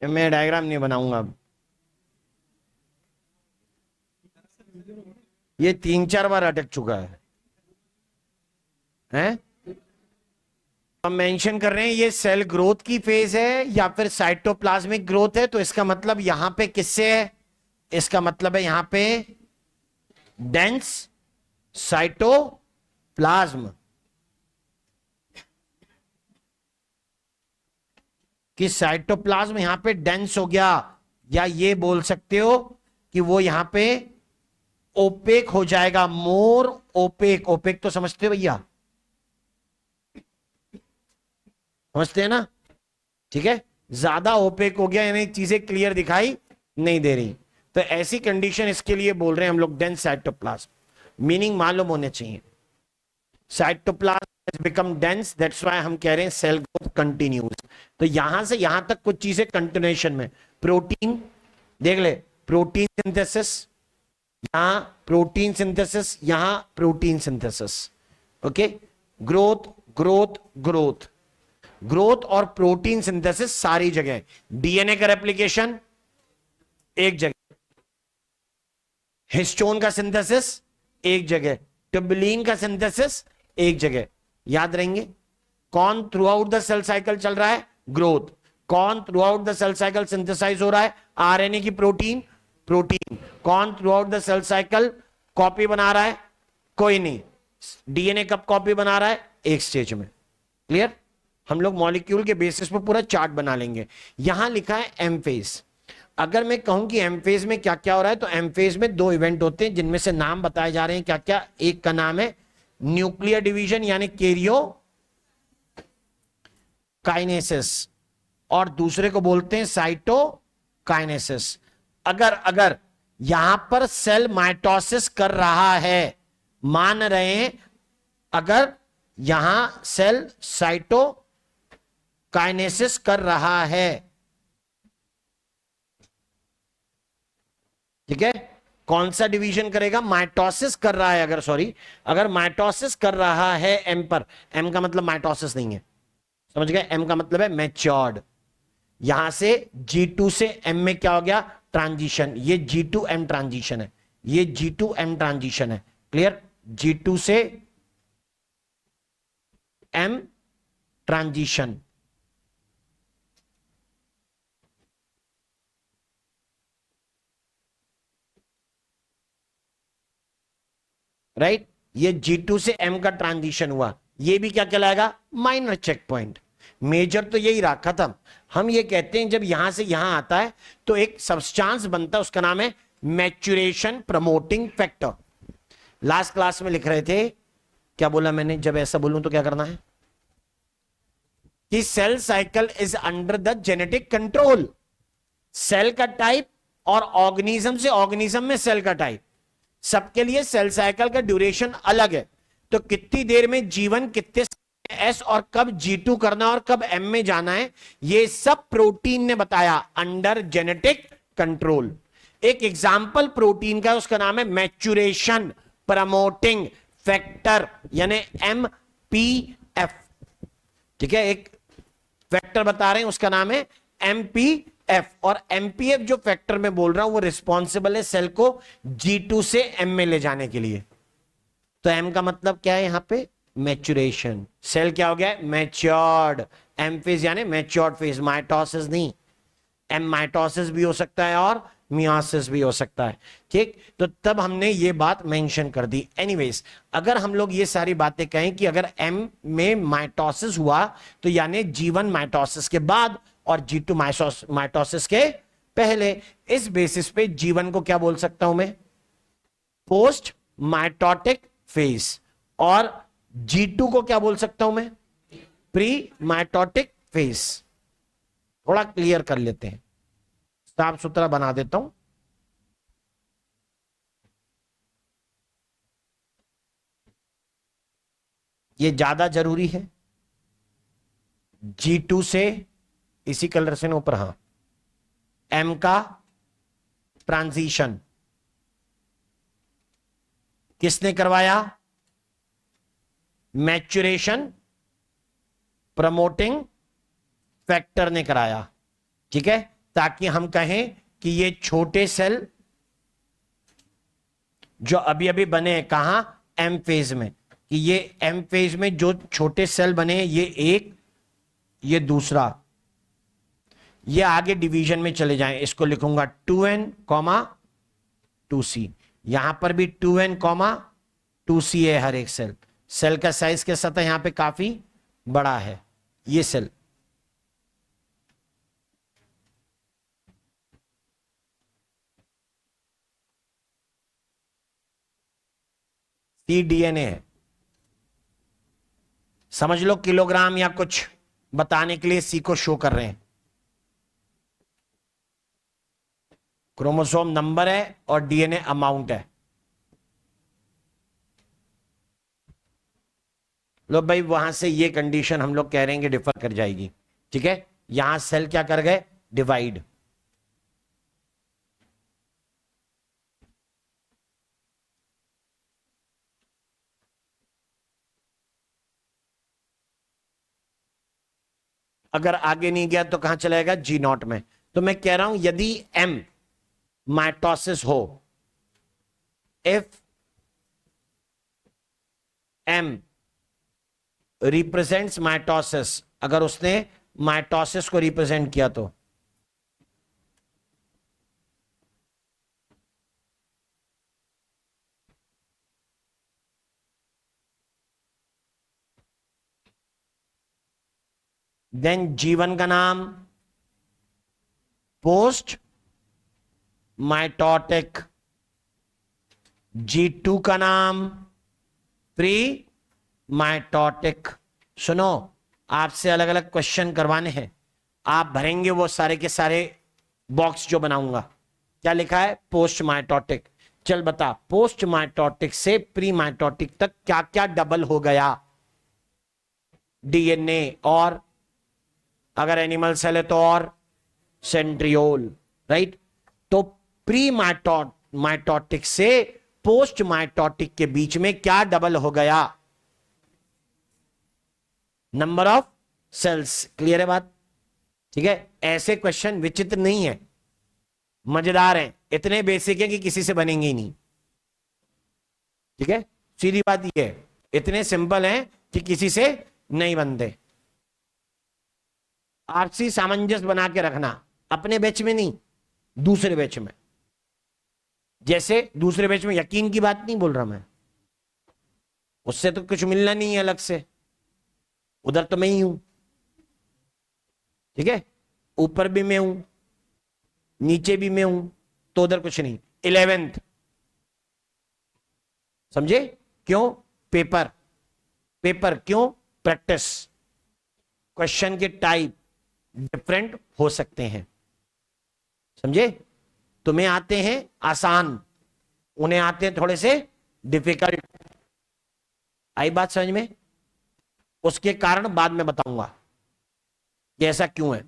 मैं डायग्राम नहीं बनाऊंगा अब, ये 3-4 बार अटक चुका है, हैं? हम मेंशन कर रहे हैं ये सेल ग्रोथ की फेज है या फिर साइटोप्लाज्मिक ग्रोथ है, तो इसका मतलब यहां पे किससे है? इसका मतलब है यहां पे डेंस साइटोप्लाज्म, कि साइटोप्लाज्म यहां पे डेंस हो गया, या ये बोल सकते हो कि वो यहां पे ओपेक हो जाएगा, मोर ओपेक। ओपेक तो समझते हो भैया, समझते हैं ना? ठीक है, ज्यादा ओपेक हो गया यानी चीजें क्लियर दिखाई नहीं दे रही, तो ऐसी कंडीशन इसके लिए बोल रहे हैं हम लोग डेंस साइटोप्लाज्म। मीनिंग मालूम होने चाहिए, cytoplasm has become dense, that's why हम कह रहे हैं सेल ग्रोथ कंटिन्यूज। तो यहां से यहां तक कुछ चीजें कंटिन्यूएशन में, प्रोटीन देख ले, प्रोटीन सिंथेसिस, यहां प्रोटीन सिंथेसिस, यहां protein synthesis, okay. Growth growth growth, growth और प्रोटीन सिंथेसिस सारी जगह, डीएनए का रेप्लिकेशन एक जगह, हिस्टोन का सिंथेसिस एक जगह, ट्यूबुलिन का सिंथेसिस एक जगह, याद रहेंगे? कौन throughout the cell cycle चल रहा है? ग्रोथ। कौन throughout the cell cycle synthesise हो रहा है? आरएनए की प्रोटीन। प्रोटीन। कौन throughout the cell cycle copy बना रहा है? कोई नहीं। डीएनए कब कॉपी बना रहा है? एक स्टेज में। क्लियर? हम लोग मॉलिक्यूल के बेसिस पर पूरा चार्ट बना लेंगे। यहां लिखा है एम फेज। अगर मैं कहूं कि एम फेज में क्या क्या हो रहा है, तो एम फेज में दो इवेंट होते हैं जिनमें से नाम बताए जा रहे हैं क्या क्या। एक का नाम है न्यूक्लियर डिवीजन यानी कैरियो काइनेसिस, और दूसरे को बोलते हैं साइटोकाइनेसिस। अगर अगर यहां पर सेल माइटोसिस कर रहा है, मान रहे हैं अगर यहां सेल साइटोकाइनेसिस कर रहा है, ठीक है, कौन सा डिवीजन करेगा? माइटोसिस कर रहा है। अगर माइटोसिस कर रहा है एम पर, एम का मतलब माइटोसिस नहीं है, समझ गए? एम का मतलब है मैच्योर्ड। यहां से G2 से M में क्या हो गया? ट्रांजिशन। ये G2 M ट्रांजिशन है, ये G2 M ट्रांजिशन है। क्लियर? G2 से M ट्रांजिशन। राइट? ये G2 से M का ट्रांजिशन हुआ, ये भी क्या कहलाएगा? Minor check point. मेजर तो यही रहा, खत्म। हम ये कहते हैं जब यहां से यहां आता है तो एक सब्सटेंस बनता है, उसका नाम है maturation promoting factor. Last class में लिख रहे थे, क्या बोला मैंने? जब ऐसा बोलूं तो क्या करना है कि cell cycle is under the genetic control. Cell का टाइप और ऑर्गेनिज्म से ऑर्गेनिज्म में सेल का टाइप, सबके लिए सेल साइकिल का ड्यूरेशन अलग है। तो कितनी देर में जीवन, कितने एस, और कब G2 करना और कब M में जाना है, ये सब प्रोटीन ने बताया अंडर जेनेटिक कंट्रोल। एक एग्जाम्पल प्रोटीन का, उसका नाम है मैच्योरेशन प्रमोटिंग फैक्टर यानी MPF। ठीक है, एक फैक्टर बता रहे हैं, उसका नाम है MPF। और MPF जो फैक्टर में बोल रहा हूं वो रिस्पॉन्सिबल है सेल को G2 से M में ले जाने के लिए। तो M का मतलब क्या है यहां पे? मैच्योरेशन। सेल क्या हो गया? मैच्योर्ड। एम फेज यानी मैच्योर्ड फेज, माइटोसिस नहीं। एम माइटोसिस भी हो सकता है और मियोसिस भी हो सकता है। ठीक, तो तब हमने ये बात मेंशन कर दी। एनीवेज, अगर हम लोग ये सारी बातें कहें कि अगर एम में माइटोसिस हुआ तो यानी G1 माइटोसिस के बाद और G2 माइटोसिस के पहले, इस बेसिस पे G1 को क्या बोल सकता हूं मैं? Post mitotic phase. और G2 को क्या बोल सकता हूं मैं? Pre mitotic phase. थोड़ा क्लियर कर लेते हैं, साफ सुथरा बना देता हूं। ये ज्यादा जरूरी है। G2 से इसी कलर से ऊपर, हां, M का ट्रांजिशन किसने करवाया? मैच्योरेशन प्रमोटिंग फैक्टर ने कराया। ठीक है, ताकि हम कहें कि ये छोटे सेल जो अभी अभी बने हैं, कहां? एम फेज में, कि ये एम फेज में जो छोटे सेल बने हैं, ये एक, ये दूसरा, ये आगे डिवीजन में चले जाएं। इसको लिखूंगा 2n, 2c। यहां पर भी 2n, 2c है हर एक सेल। सेल का साइज के साथ यहां पे काफी बड़ा है ये सेल। cDNA है, समझ लो किलोग्राम या कुछ बताने के लिए सी को शो कर रहे हैं। क्रोमोसोम नंबर है और डीएनए अमाउंट है। लो भाई, वहां से ये कंडीशन हम लोग कह रहे हैं कि डिफर कर जाएगी। ठीक है, यहां सेल क्या कर गए? डिवाइड। अगर आगे नहीं गया तो कहां चलेगा? G0 में। तो मैं कह रहा हूं यदि M माइटोसिस हो, इफ M रिप्रेजेंट्स माइटोसिस, अगर उसने माइटोसिस को रिप्रेजेंट किया तो। देन जीवन का नाम पोस्ट माइटोटिक, G2 का नाम प्री माइटोटिक। सुनो, आपसे अलग अलग क्वेश्चन करवाने हैं, आप भरेंगे वो सारे के सारे बॉक्स जो बनाऊंगा। क्या लिखा है? Post mitotic. चल बता, पोस्ट माइटोटिक से प्री माइटोटिक तक क्या क्या डबल हो गया? डीएनए, और अगर एनिमल सेल है तो और सेंट्रियोल, राइट। तो प्री माइटोटिक से पोस्ट माइटोटिक के बीच में क्या डबल हो गया? Number of sales. क्लियर है बात? ठीक है, ऐसे क्वेश्चन विचित्र नहीं है, मजेदार हैं, इतने बेसिक है कि किसी से बनेंगे ही नहीं। ठीक है, सीधी बात ये है, इतने सिंपल हैं कि किसी से नहीं बनते। आपसी सामंजस्य बना के रखना, अपने बैच में नहीं, दूसरे बैच में। जैसे दूसरे बैच में यकीन की बात नहीं बोल रहा मैं, उससे तो कुछ मिलना नहीं है अलग से, उधर तो मैं ही हूं। ठीक है, ऊपर भी मैं हूं, नीचे भी मैं हूं, तो उधर कुछ नहीं। 11th, समझे? क्यों? पेपर। पेपर क्यों? प्रैक्टिस। क्वेश्चन के टाइप डिफरेंट हो सकते हैं, समझे? तुम्हें आते हैं आसान, उन्हें आते हैं थोड़े से डिफिकल्ट। आई बात समझ में? उसके कारण बाद में बताऊंगा कि ऐसा क्यों है,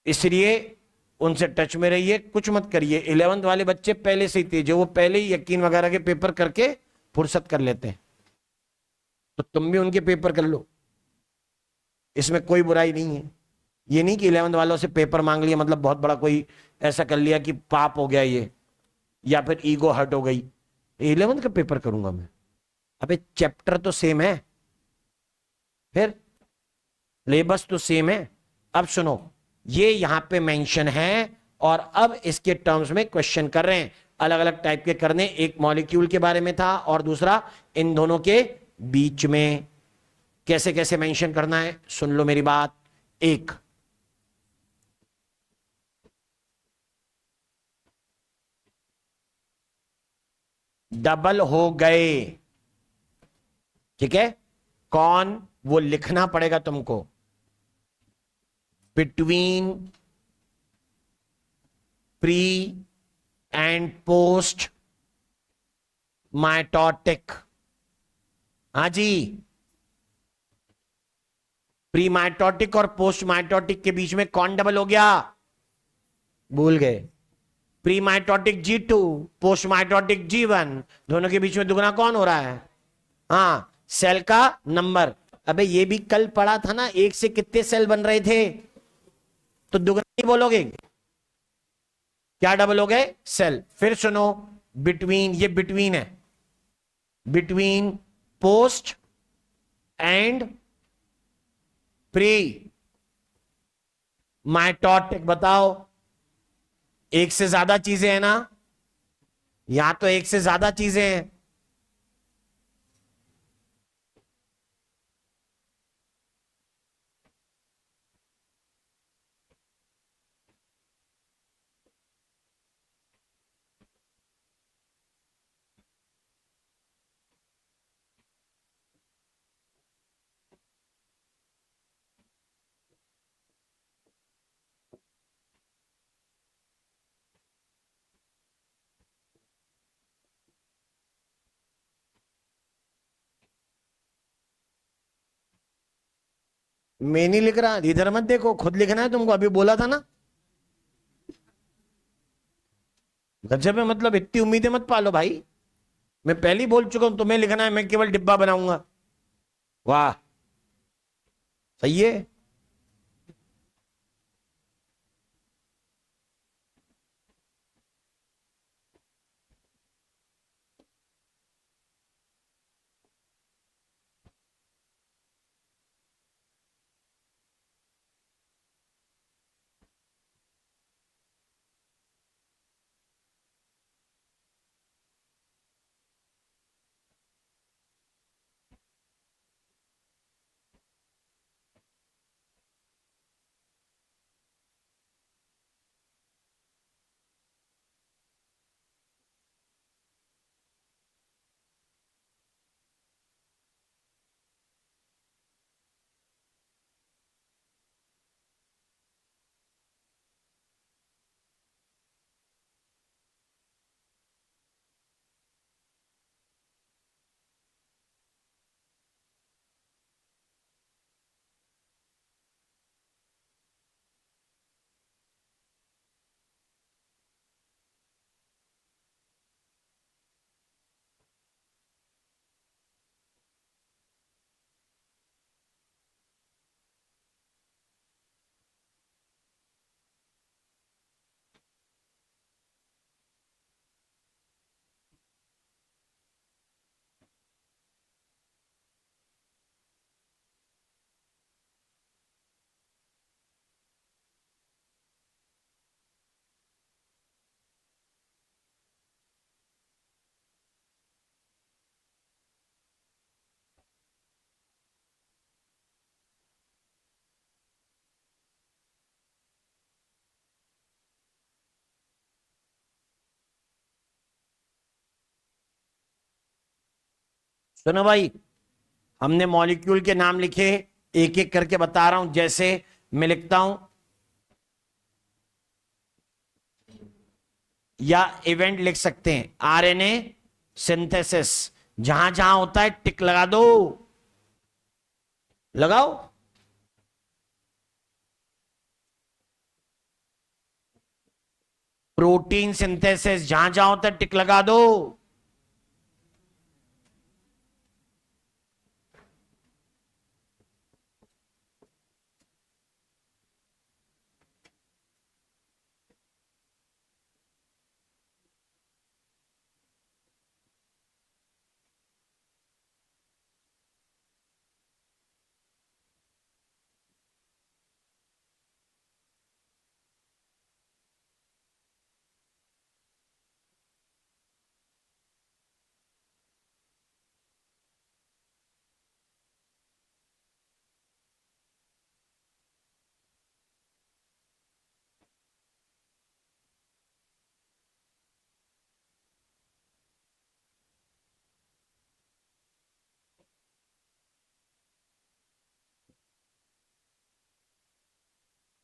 इसलिए उनसे टच में रहिए, कुछ मत करिए। 11th वाले बच्चे पहले से ही तेज है, वो पहले ही यकीन वगैरह के पेपर करके फुर्सत कर लेते हैं, तो तुम भी उनके पेपर कर लो, इसमें कोई बुराई नहीं है। ये नहीं कि 11th वालों से पेपर मांग लिया मतलब बहुत बड़ा कोई ऐसा कर लिया कि पाप हो गया ये, या फिर ईगो हर्ट हो गई। 11th का पेपर करूंगा मैं? अबे चैप्टर तो सेम है, फिर सिलेबस तो सेम है। अब सुनो, ये यहां पे मेंशन है, और अब इसके टर्म्स में क्वेश्चन कर रहे हैं, अलग अलग टाइप के करने। एक मॉलिक्यूल के बारे में था, और दूसरा इन दोनों के बीच में कैसे कैसे मेंशन करना है। सुन लो मेरी बात। एक, डबल हो गए, ठीक है? कौन? वो लिखना पड़ेगा तुमको। Between pre and post mitotic. हाँ जी, प्री माइटोटिक और पोस्ट माइटोटिक के बीच में कौन डबल हो गया? भूल गए? Pre mitotic G2, post mitotic G1, दोनों के बीच में दुगना कौन हो रहा है? हाँ, सेल का नंबर। अबे ये भी कल पढ़ा था ना, एक से कितने सेल बन रहे थे, तो दुगना ही बोलोगे। क्या डबल हो गए? सेल। फिर सुनो, बिटवीन, ये बिटवीन है, between post and pre mitotic. बताओ, एक से ज्यादा चीजें हैं ना, यहां तो एक से ज्यादा चीजें हैं। मैं नहीं लिख रहा, इधर मत देखो, खुद लिखना है तुमको, अभी बोला था ना। गजब है, मतलब इतनी उम्मीदें मत पालो भाई, मैं पहले ही बोल चुका हूं तुम्हें लिखना है, मैं केवल डिब्बा बनाऊंगा। वाह, सही है। सुनो भाई, हमने मॉलिक्यूल के नाम लिखे, एक एक करके बता रहा हूं। जैसे मैं लिखता हूं, या इवेंट लिख सकते हैं, आरएनए सिंथेसिस। जहां जहां होता है टिक लगा दो, लगाओ। प्रोटीन सिंथेसिस, जहां जहां होता है टिक लगा दो।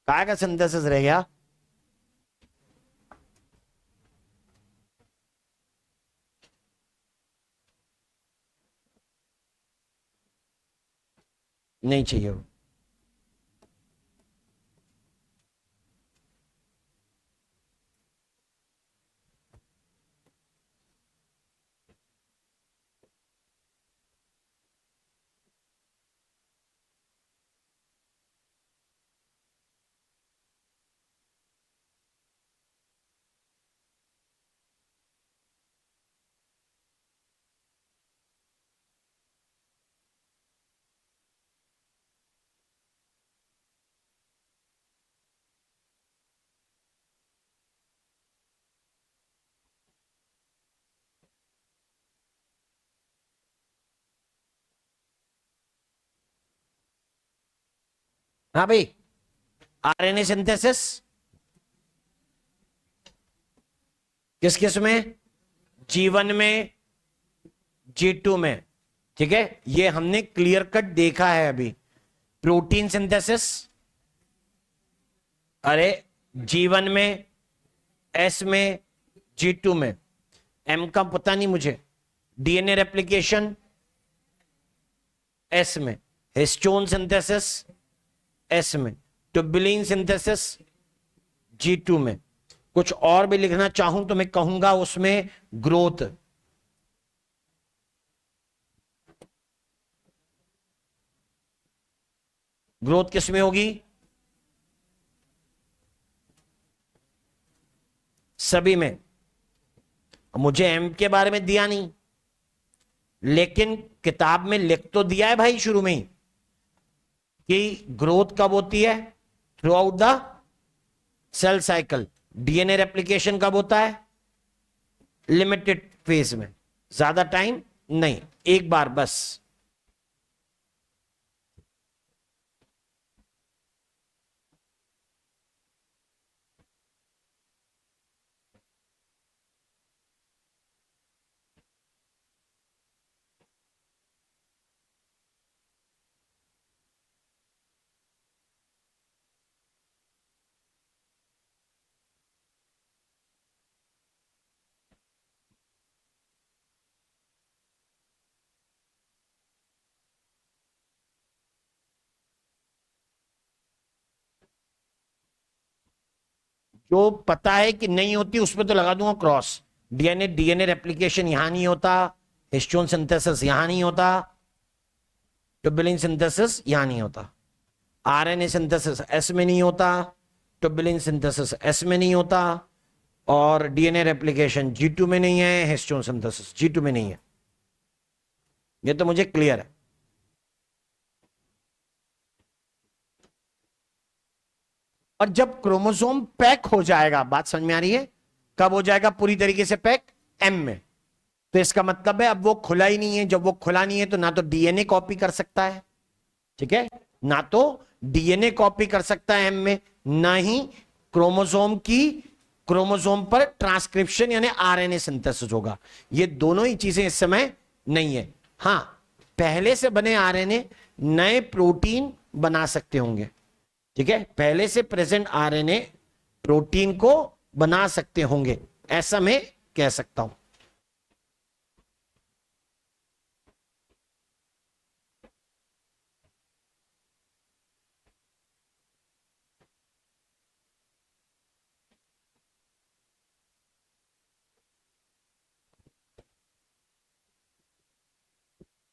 काय का सिंथेसिस रह गया? नहीं चाहिए वो। हाँ भाई, आरएनए सिंथेसिस किस किस में? जीवन में, G2 में। ठीक है, ये हमने क्लियर कट देखा है अभी। प्रोटीन सिंथेसिस, अरे जीवन में, S में, G2 में। M का पता नहीं मुझे। डीएनए रेप्लिकेशन S में, हिस्टोन सिंथेसिस S में, ट्यूबुलिन सिंथेसिस G2 में। कुछ और भी लिखना चाहूं तो मैं कहूंगा उसमें ग्रोथ। ग्रोथ किस में होगी? सभी में। मुझे एम के बारे में दिया नहीं, लेकिन किताब में लिख तो दिया है भाई शुरू में ही कि ग्रोथ कब होती है? Throughout the cell cycle. DNA replication कब होता है? लिमिटेड फेज में, ज्यादा टाइम नहीं, एक बार बस। जो पता है कि नहीं होती उस पर तो लगा दूंगा क्रॉस। डीएनए डीएनए रेप्लिकेशन यहां नहीं होता, हिस्टोन सिंथेसिस यहां नहीं होता, ट्यूबुलिन सिंथेसिस यहां नहीं होता, आरएनए सिंथेसिस एस में नहीं होता, ट्यूबुलिन सिंथेसिस एस में नहीं होता, और डीएनए रेप्लिकेशन G2 में नहीं है, हिस्टोन सिंथेसिस G2 में नहीं है। ये तो मुझे क्लियर है। और जब क्रोमोसोम पैक हो जाएगा, बात समझ में आ रही है? कब हो जाएगा पूरी तरीके से पैक? M में। तो इसका मतलब है अब वो खुला ही नहीं है। जब वो खुला नहीं है तो ना तो डीएनए कॉपी कर सकता है, ठीक है, ना तो डीएनए कॉपी कर सकता है M में, ना ही क्रोमोसोम पर ट्रांसक्रिप्शन यानी आरएनए सिंथेसिस होगा। ये दोनों ही चीजें इस समय नहीं है। हाँ, पहले से बने आरएनए नए प्रोटीन बना सकते होंगे, ठीक है, पहले से प्रेजेंट आरएनए प्रोटीन को बना सकते होंगे, ऐसा मैं कह सकता हूं।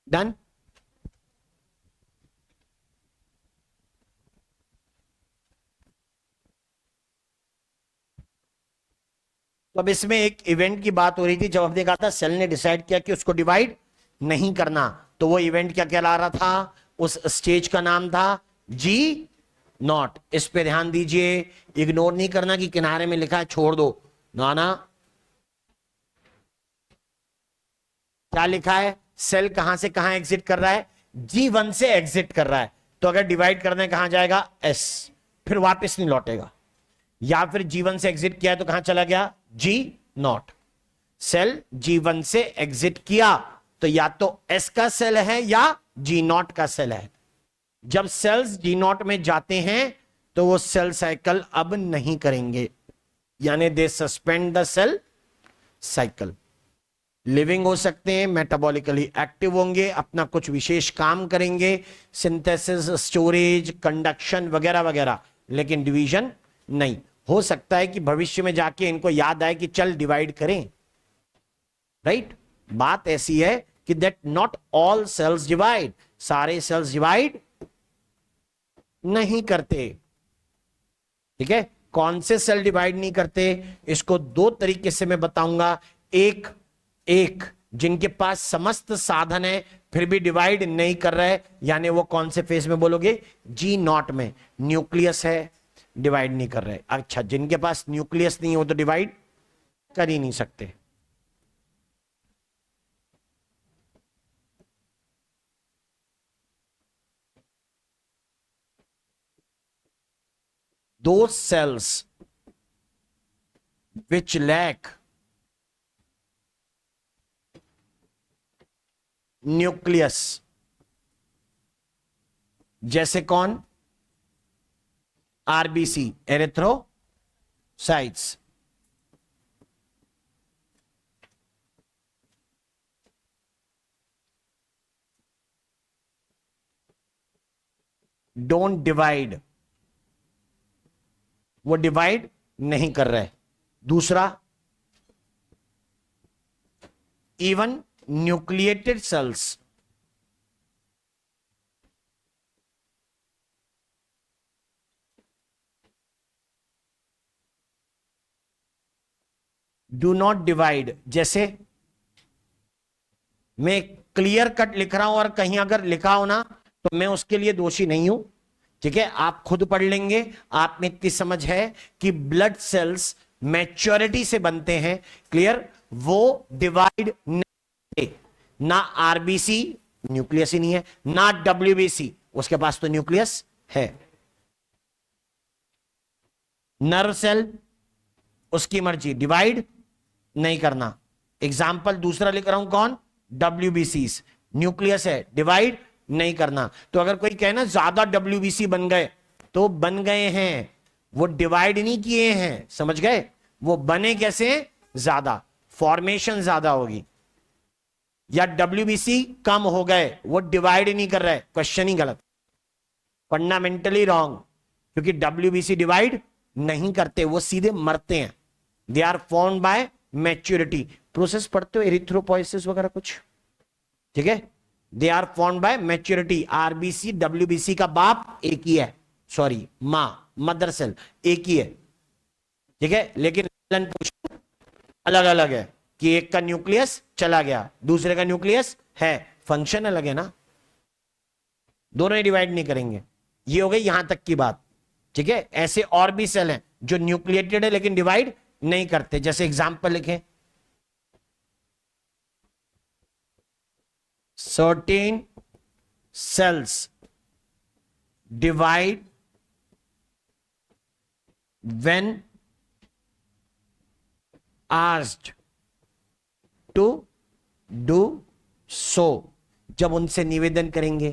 डन। तो अब इसमें एक इवेंट की बात हो रही थी, जब हमने कहा था सेल ने डिसाइड किया कि उसको डिवाइड नहीं करना, तो वो इवेंट क्या कहला रहा था, उस स्टेज का नाम था जी नॉट। इस पे ध्यान दीजिए, इग्नोर नहीं करना कि किनारे में लिखा है छोड़ दो, ना ना, क्या लिखा है, सेल कहां से कहां एग्जिट कर रहा है, G1 से एग्जिट कर रहा है, तो अगर डिवाइड करने कहां जाएगा, S, फिर वापस नहीं लौटेगा। या फिर G1 से एग्जिट किया है तो कहां चला गया, G0। सेल G1 से एग्जिट किया तो या तो S का सेल है या G0 का सेल है। जब सेल्स G0 में जाते हैं तो वो सेल साइकिल अब नहीं करेंगे, यानी they suspend the cell cycle. Living हो सकते हैं, मेटाबॉलिकली एक्टिव होंगे, अपना कुछ विशेष काम करेंगे, सिंथेसिस, स्टोरेज, कंडक्शन वगैरह वगैरह, लेकिन डिवीजन नहीं। हो सकता है कि भविष्य में जाके इनको याद आए कि चल डिवाइड करें, राइट। बात ऐसी है कि that not all cells divide, सारे सेल्स डिवाइड नहीं करते, ठीक है। कौन से सेल डिवाइड नहीं करते, इसको दो तरीके से मैं बताऊंगा। एक एक जिनके पास समस्त साधन है फिर भी डिवाइड नहीं कर रहे, यानी वो कौन से फेज में बोलोगे, G0 में, न्यूक्लियस है, डिवाइड नहीं कर रहे। अच्छा, जिनके पास न्यूक्लियस नहीं हो तो डिवाइड कर ही नहीं सकते। Those cells which lack nucleus, जैसे कौन, आरबीसी, एरिथ्रोसाइट्स, डोंट डिवाइड, वो डिवाइड नहीं कर रहे। दूसरा, even nucleated sales do not divide. जैसे मैं क्लियर कट लिख रहा हूं और कहीं अगर लिखा हो ना तो मैं उसके लिए दोषी नहीं हूं, ठीक है, आप खुद पढ़ लेंगे। आप में इतनी समझ है कि ब्लड सेल्स मैच्योरिटी से बनते हैं, क्लियर, वो डिवाइड नहीं, ना आरबीसी, न्यूक्लियस ही नहीं है, ना डब्ल्यूबीसी, उसके पास तो न्यूक्लियस है। नर्व सेल, उसकी मर्जी, डिवाइड नहीं करना। एग्जाम्पल दूसरा लिख रहा हूं, कौन, डब्ल्यूबीसी, न्यूक्लियस है, डिवाइड नहीं करना। तो अगर कोई कहे ना ज्यादा डब्ल्यूबीसी बन गए, तो बन गए हैं, वो डिवाइड नहीं किए हैं, समझ गए, वो बने कैसे, ज्यादा, फॉर्मेशन ज्यादा होगी। या डब्ल्यूबीसी कम हो गए, वो डिवाइड नहीं कर रहे, क्वेश्चन ही गलत, फंडामेंटली रॉन्ग, क्योंकि डब्ल्यूबीसी डिवाइड नहीं करते, वो सीधे मरते हैं। They are formed by maturity. Process पढ़ते हो एरिथ्रोपोइसिस वगैरह कुछ, ठीक है, they are formed by maturity. RBC WBC का बाप एक ही है, सॉरी मां, मदर सेल एक ही है, ठीक है, लेकिन अलग अलग है कि एक का न्यूक्लियस चला गया, दूसरे का न्यूक्लियस है, फंक्शन अलग है ना, दोनों ही डिवाइड नहीं करेंगे। ये हो गई यहां तक की बात, ठीक है। ऐसे और भी सेल हैं जो न्यूक्लिएटेड है लेकिन डिवाइड नहीं करते, जैसे एग्जांपल लिखें, certain cells divide when asked to do so, जब उनसे निवेदन करेंगे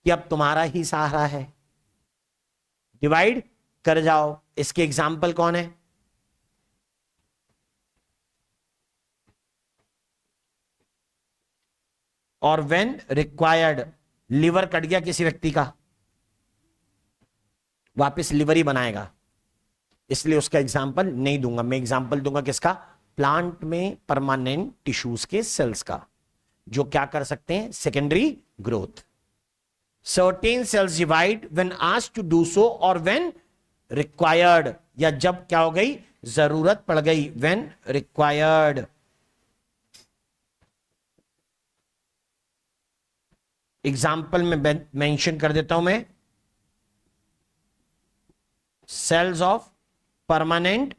कि अब तुम्हारा ही सहारा है, डिवाइड कर जाओ। इसके एग्जाम्पल कौन है? और व्हेन रिक्वायर्ड, लिवर कट गया किसी व्यक्ति का, वापस लिवर ही बनाएगा, इसलिए उसका एग्जाम्पल नहीं दूंगा। मैं एग्जाम्पल दूंगा किसका? प्लांट में परमानेंट टिश्यूज के सेल्स का, जो क्या कर सकते हैं? Secondary growth. Certain cells divide when asked to do so और व्हेन रिक्वायर्ड, या जब क्या हो गई? जरूरत पड़ गई, व्हेन रिक्वायर्ड। एग्जाम्पल में मेंशन कर देता हूं मैं, cells of permanent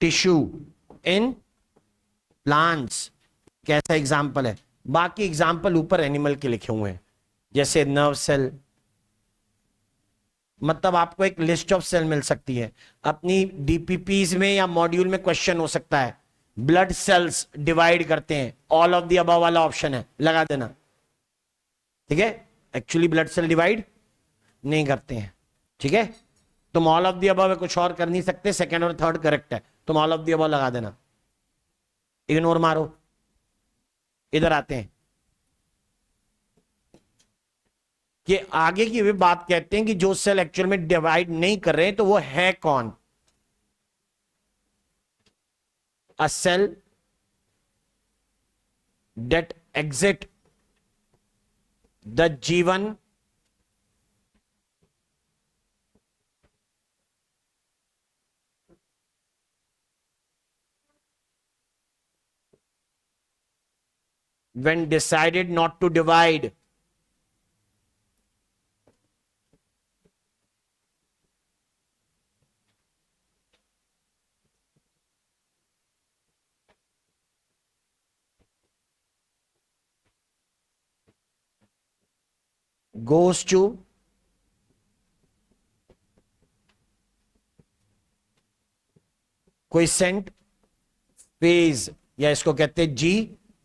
tissue in plants. कैसा एग्जाम्पल है? बाकी एग्जाम्पल ऊपर एनिमल के लिखे हुए हैं, जैसे नर्व सेल। मतलब आपको एक लिस्ट ऑफ सेल मिल सकती है अपनी डीपीपीज में, या मॉड्यूल में क्वेश्चन हो सकता है, ब्लड सेल्स डिवाइड करते हैं, ऑल ऑफ द अबव वाला ऑप्शन है, लगा देना। ठीक है, एक्चुअली ब्लड सेल डिवाइड नहीं करते हैं। ठीक है, तुम ऑल ऑफ द अबव है, कुछ और कर नहीं सकते, सेकंड और थर्ड करेक्ट है, तुम ऑल ऑफ द अबव लगा देना, इग्नोर मारो। इधर आते हैं कि आगे की भी बात कहते हैं कि जो सेल एक्चुअल में डिवाइड नहीं कर रहे हैं, तो वो है कौन? अ cell that exit the G1 when decided not to divide, goes to quiescent phase, या इसको कहते हैं जी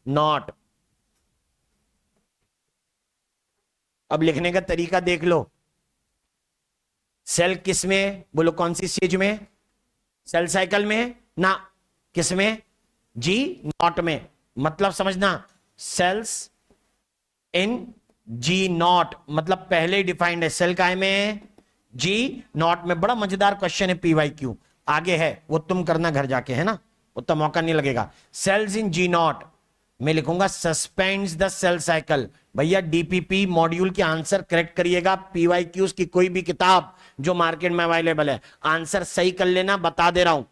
नॉट। अब लिखने का तरीका देख लो। सेल किस में है? बोलो कौन सी स्टेज में? सेल साइकिल में ना, किस में? जी नॉट में। मतलब समझना, सेल्स इन जी नॉट, मतलब पहले ही डिफाइंड है। सेल काय में है? जी नॉट में। बड़ा मजेदार क्वेश्चन है, पीवाई क्यू आगे है, वो तुम करना घर जाके, है ना, उतना मौका नहीं लगेगा। सेल्स इन जी नॉट मैं लिखूंगा सस्पेंड्स द सेल साइकिल। भैया डीपीपी मॉड्यूल के आंसर करेक्ट करिएगा, पीवाई क्यूज की कोई भी किताब जो मार्केट में अवेलेबल है, आंसर सही कर लेना, बता दे रहा हूं।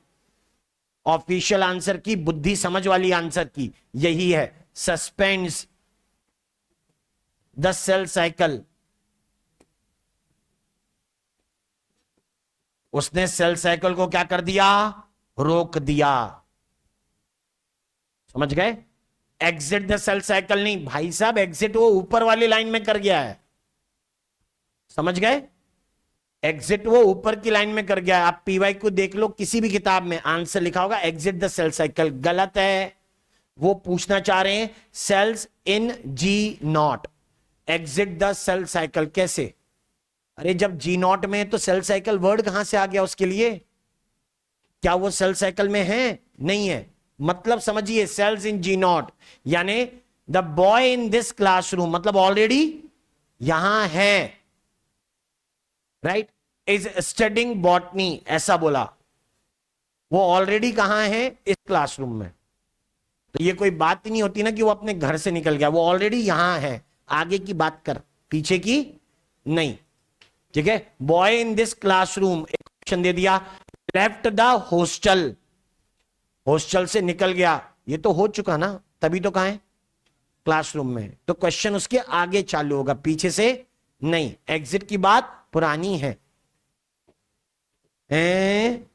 ऑफिशियल आंसर की, बुद्धि समझ वाली आंसर की यही है, सस्पेंड्स द सेल साइकिल। उसने सेल साइकिल को क्या कर दिया? रोक दिया। समझ गए? एग्जिट द सेल साइकिल नहीं भाई साहब, एग्जिट वो ऊपर वाली लाइन में कर गया है। समझ गए? एग्जिट वो ऊपर की लाइन में कर गया है। आप पीवाई को देख लो, किसी भी किताब में आंसर लिखा होगा एग्जिट द सेल साइकिल, गलत है। वो पूछना चाह रहे हैं cells in G naught, exit the cell cycle कैसे? अरे जब जी नॉट में है तो सेल साइकिल वर्ड कहां से आ गया उसके लिए? क्या वो सेल साइकिल में है? नहीं है। मतलब समझिए, सेल्स इन जी नॉट यानी the boy in this classroom, मतलब ऑलरेडी यहां है, राइट, इज स्टडिंग बॉटनी, ऐसा बोला। वो ऑलरेडी कहां है? इस क्लासरूम में। तो ये कोई बात ही नहीं होती ना कि वो अपने घर से निकल गया, वो ऑलरेडी यहां है। आगे की बात कर, पीछे की नहीं। ठीक है, बॉय इन दिस क्लासरूम, एक ऑप्शन दे दिया। लेफ्ट द हॉस्टल, हॉस्टल से निकल गया, ये तो हो चुका ना, तभी तो कहां है? क्लासरूम में। तो क्वेश्चन उसके आगे चालू होगा, पीछे से नहीं। एग्जिट की बात पुरानी है, हैं?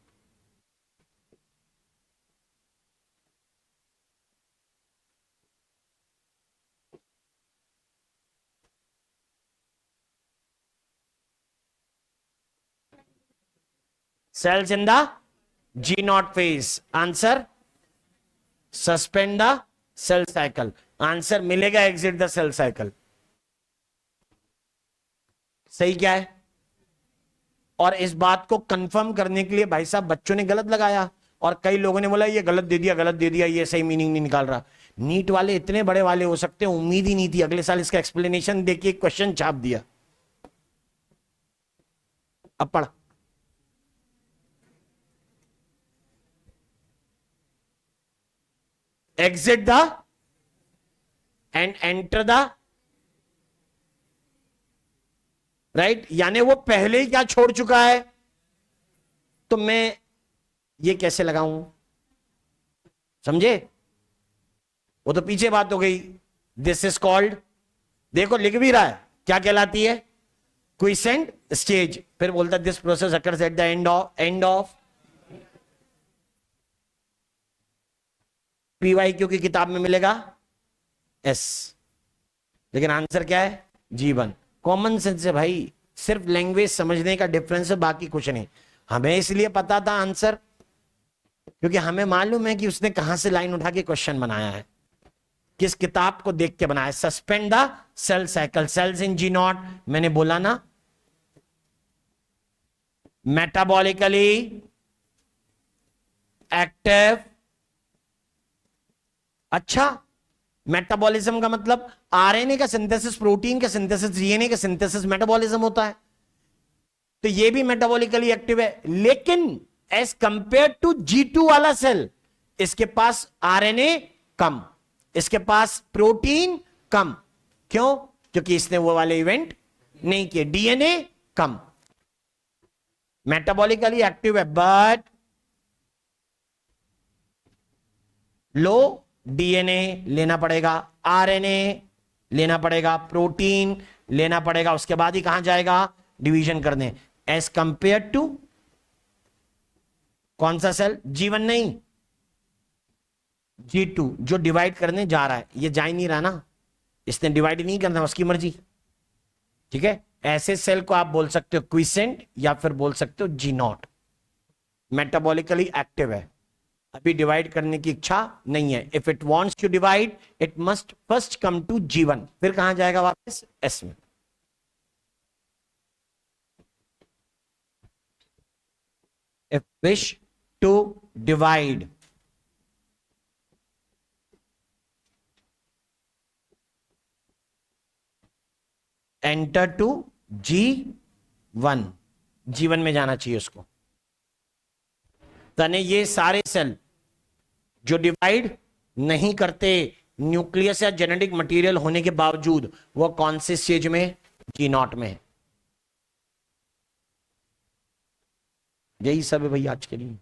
cells in the G naught phase. Answer, suspend the cell cycle. Answer मिलेगा एग्जिट द सेल साइकिल. सही क्या है? और इस बात को कंफर्म करने के लिए भाई साहब बच्चों ने गलत लगाया और कई लोगों ने बोला ये गलत दे दिया, गलत दे दिया, ये सही मीनिंग नहीं निकाल रहा. नीट वाले इतने बड़े वाले हो सकते हैं, उम्मीद ही नहीं थी. अगले साल इसका एक्सप्लेनेशन देखिए, क्वेश्चन छाप दिया. अब पढ़. Exit the end enter the, right. यानी वो पहले ही क्या छोड़ चुका है, तो मैं ये कैसे लगाऊं? समझे? वो तो पीछे बात हो गई. दिस इज कॉल्ड, देखो लिख भी रहा है, क्या कहलाती है? Quiescent stage. फिर बोलता this process occurs at the end of PYQ की किताब में मिलेगा S, लेकिन आंसर क्या है? G1. कॉमन सेंस है भाई, सिर्फ लैंग्वेज समझने का डिफरेंस है, बाकी कुछ नहीं. हमें इसलिए पता था आंसर क्योंकि हमें मालूम है कि उसने कहां से लाइन उठा के क्वेश्चन बनाया है, किस किताब को देख के बनाया. Suspend the cell cycle, cells in G naught. मैंने बोला ना, मेटाबॉलिकली एक्टिव. अच्छा, मेटाबॉलिज्म का मतलब आरएनए का सिंथेसिस, प्रोटीन का सिंथेसिस, डीएनए का सिंथेसिस मेटाबॉलिज्म होता है. तो ये भी मेटाबॉलिकली एक्टिव है, लेकिन एज कंपेयर टू G2 वाला सेल, इसके पास आरएनए कम, इसके पास प्रोटीन कम. क्यों? क्योंकि इसने वो वाले इवेंट नहीं किए. डीएनए कम, मेटाबॉलिकली एक्टिव है बट लो डीएनए लेना पड़ेगा, आरएनए लेना पड़ेगा, प्रोटीन लेना पड़ेगा, उसके बाद ही कहां जाएगा? डिवीजन करने. एज कंपेयर टू कौन सा सेल? G1 नहीं, G2 जो डिवाइड करने जा रहा है. ये जा ही नहीं रहा ना, इसने डिवाइड नहीं करना, उसकी मर्जी. ठीक है, ऐसे सेल को आप बोल सकते हो क्विसेंट या फिर बोल सकते हो G नॉट. मेटाबॉलिकली एक्टिव है, अभी डिवाइड करने की इच्छा नहीं है. If it wants to divide it must first come to G1. फिर कहां जाएगा? वापस S में. If wish to divide, enter to G1. G1 में जाना चाहिए उसको. तने ये सारे सेल जो डिवाइड नहीं करते, न्यूक्लियस या जेनेटिक मटेरियल होने के बावजूद, वो कौन से स्टेज में? G नॉट में है. यही सब है भाई आज के लिए.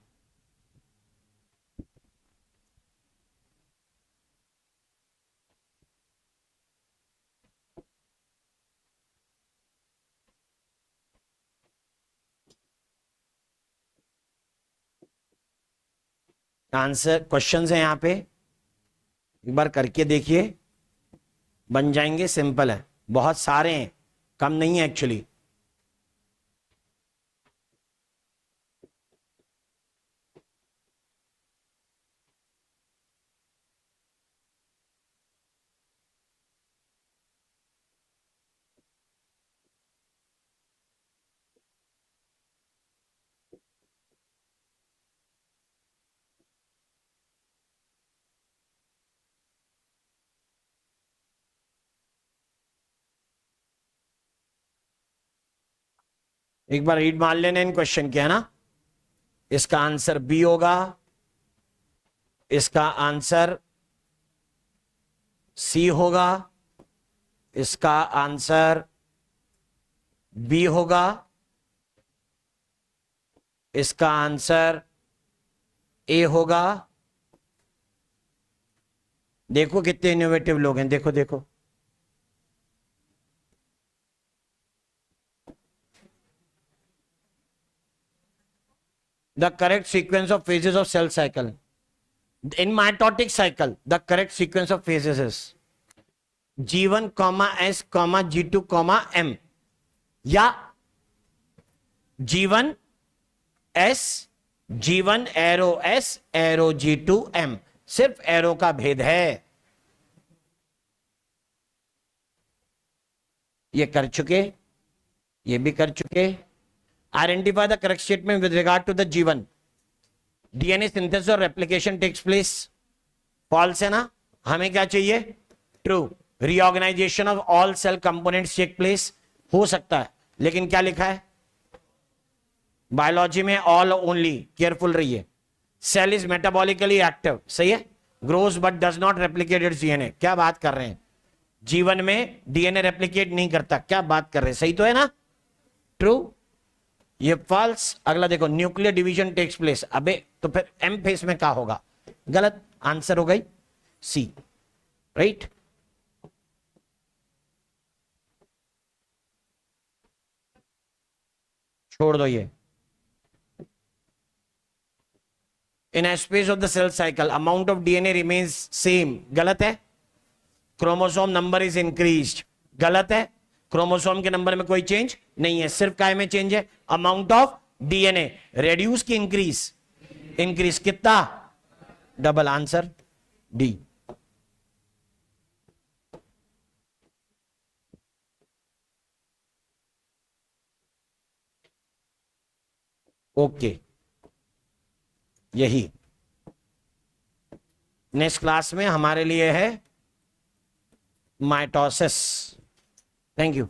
आंसर क्वेश्चंस है यहां पे, एक बार करके देखिए, बन जाएंगे. सिंपल है, बहुत सारे हैं, कम नहीं है एक्चुअली. एक बार रीड मार लेना इन क्वेश्चन के, है ना. इसका आंसर बी होगा, इसका आंसर सी होगा, इसका आंसर बी होगा, इसका आंसर ए होगा. देखो कितने इनोवेटिव लोग हैं, देखो देखो. The correct sequence of phases of cell cycle. In mitotic cycle, the correct sequence of phases is G1, S, G2, M, या G1, S G1 arrow S arrow G2 M, सिर्फ एरो का भेद है। ये कर चुके, ये भी कर चुके। Identify the correct statement with regard to the G1। DNA synthesis और रेप्लिकेशन टेक्स प्लेस, फॉल्स है ना, हमें क्या चाहिए, true. Reorganisation of all cell components take place, हो सकता है, लेकिन क्या लिखा है बायोलॉजी में, ऑल ओनली, केयरफुल रहिए। सेल इज मेटाबॉलिकली एक्टिव, सही है, gross but does not replicate its DNA, क्या बात कर रहे हैं, जीवन में डीएनए रेप्लिकेट नहीं करता, क्या बात कर रहे हैं, सही तो है ना, ट्रू। ये फॉल्स। अगला देखो, न्यूक्लियर डिवीजन टेक्स प्लेस, अबे तो फिर एम फेस में क्या होगा, गलत, आंसर हो गई सी, राइट। छोड़ दो ये। In S phase of the cell cycle amount of DNA remains same, गलत है। क्रोमोसोम नंबर इज इंक्रीज्ड, गलत है। क्रोमोसोम के नंबर में कोई चेंज नहीं है, सिर्फ काय में चेंज है, अमाउंट ऑफ डीएनए। रेड्यूस की इंक्रीज, इंक्रीज कितना, डबल, आंसर डी। ओके, यही नेक्स्ट क्लास में हमारे लिए है माइटोसिस। Thank you.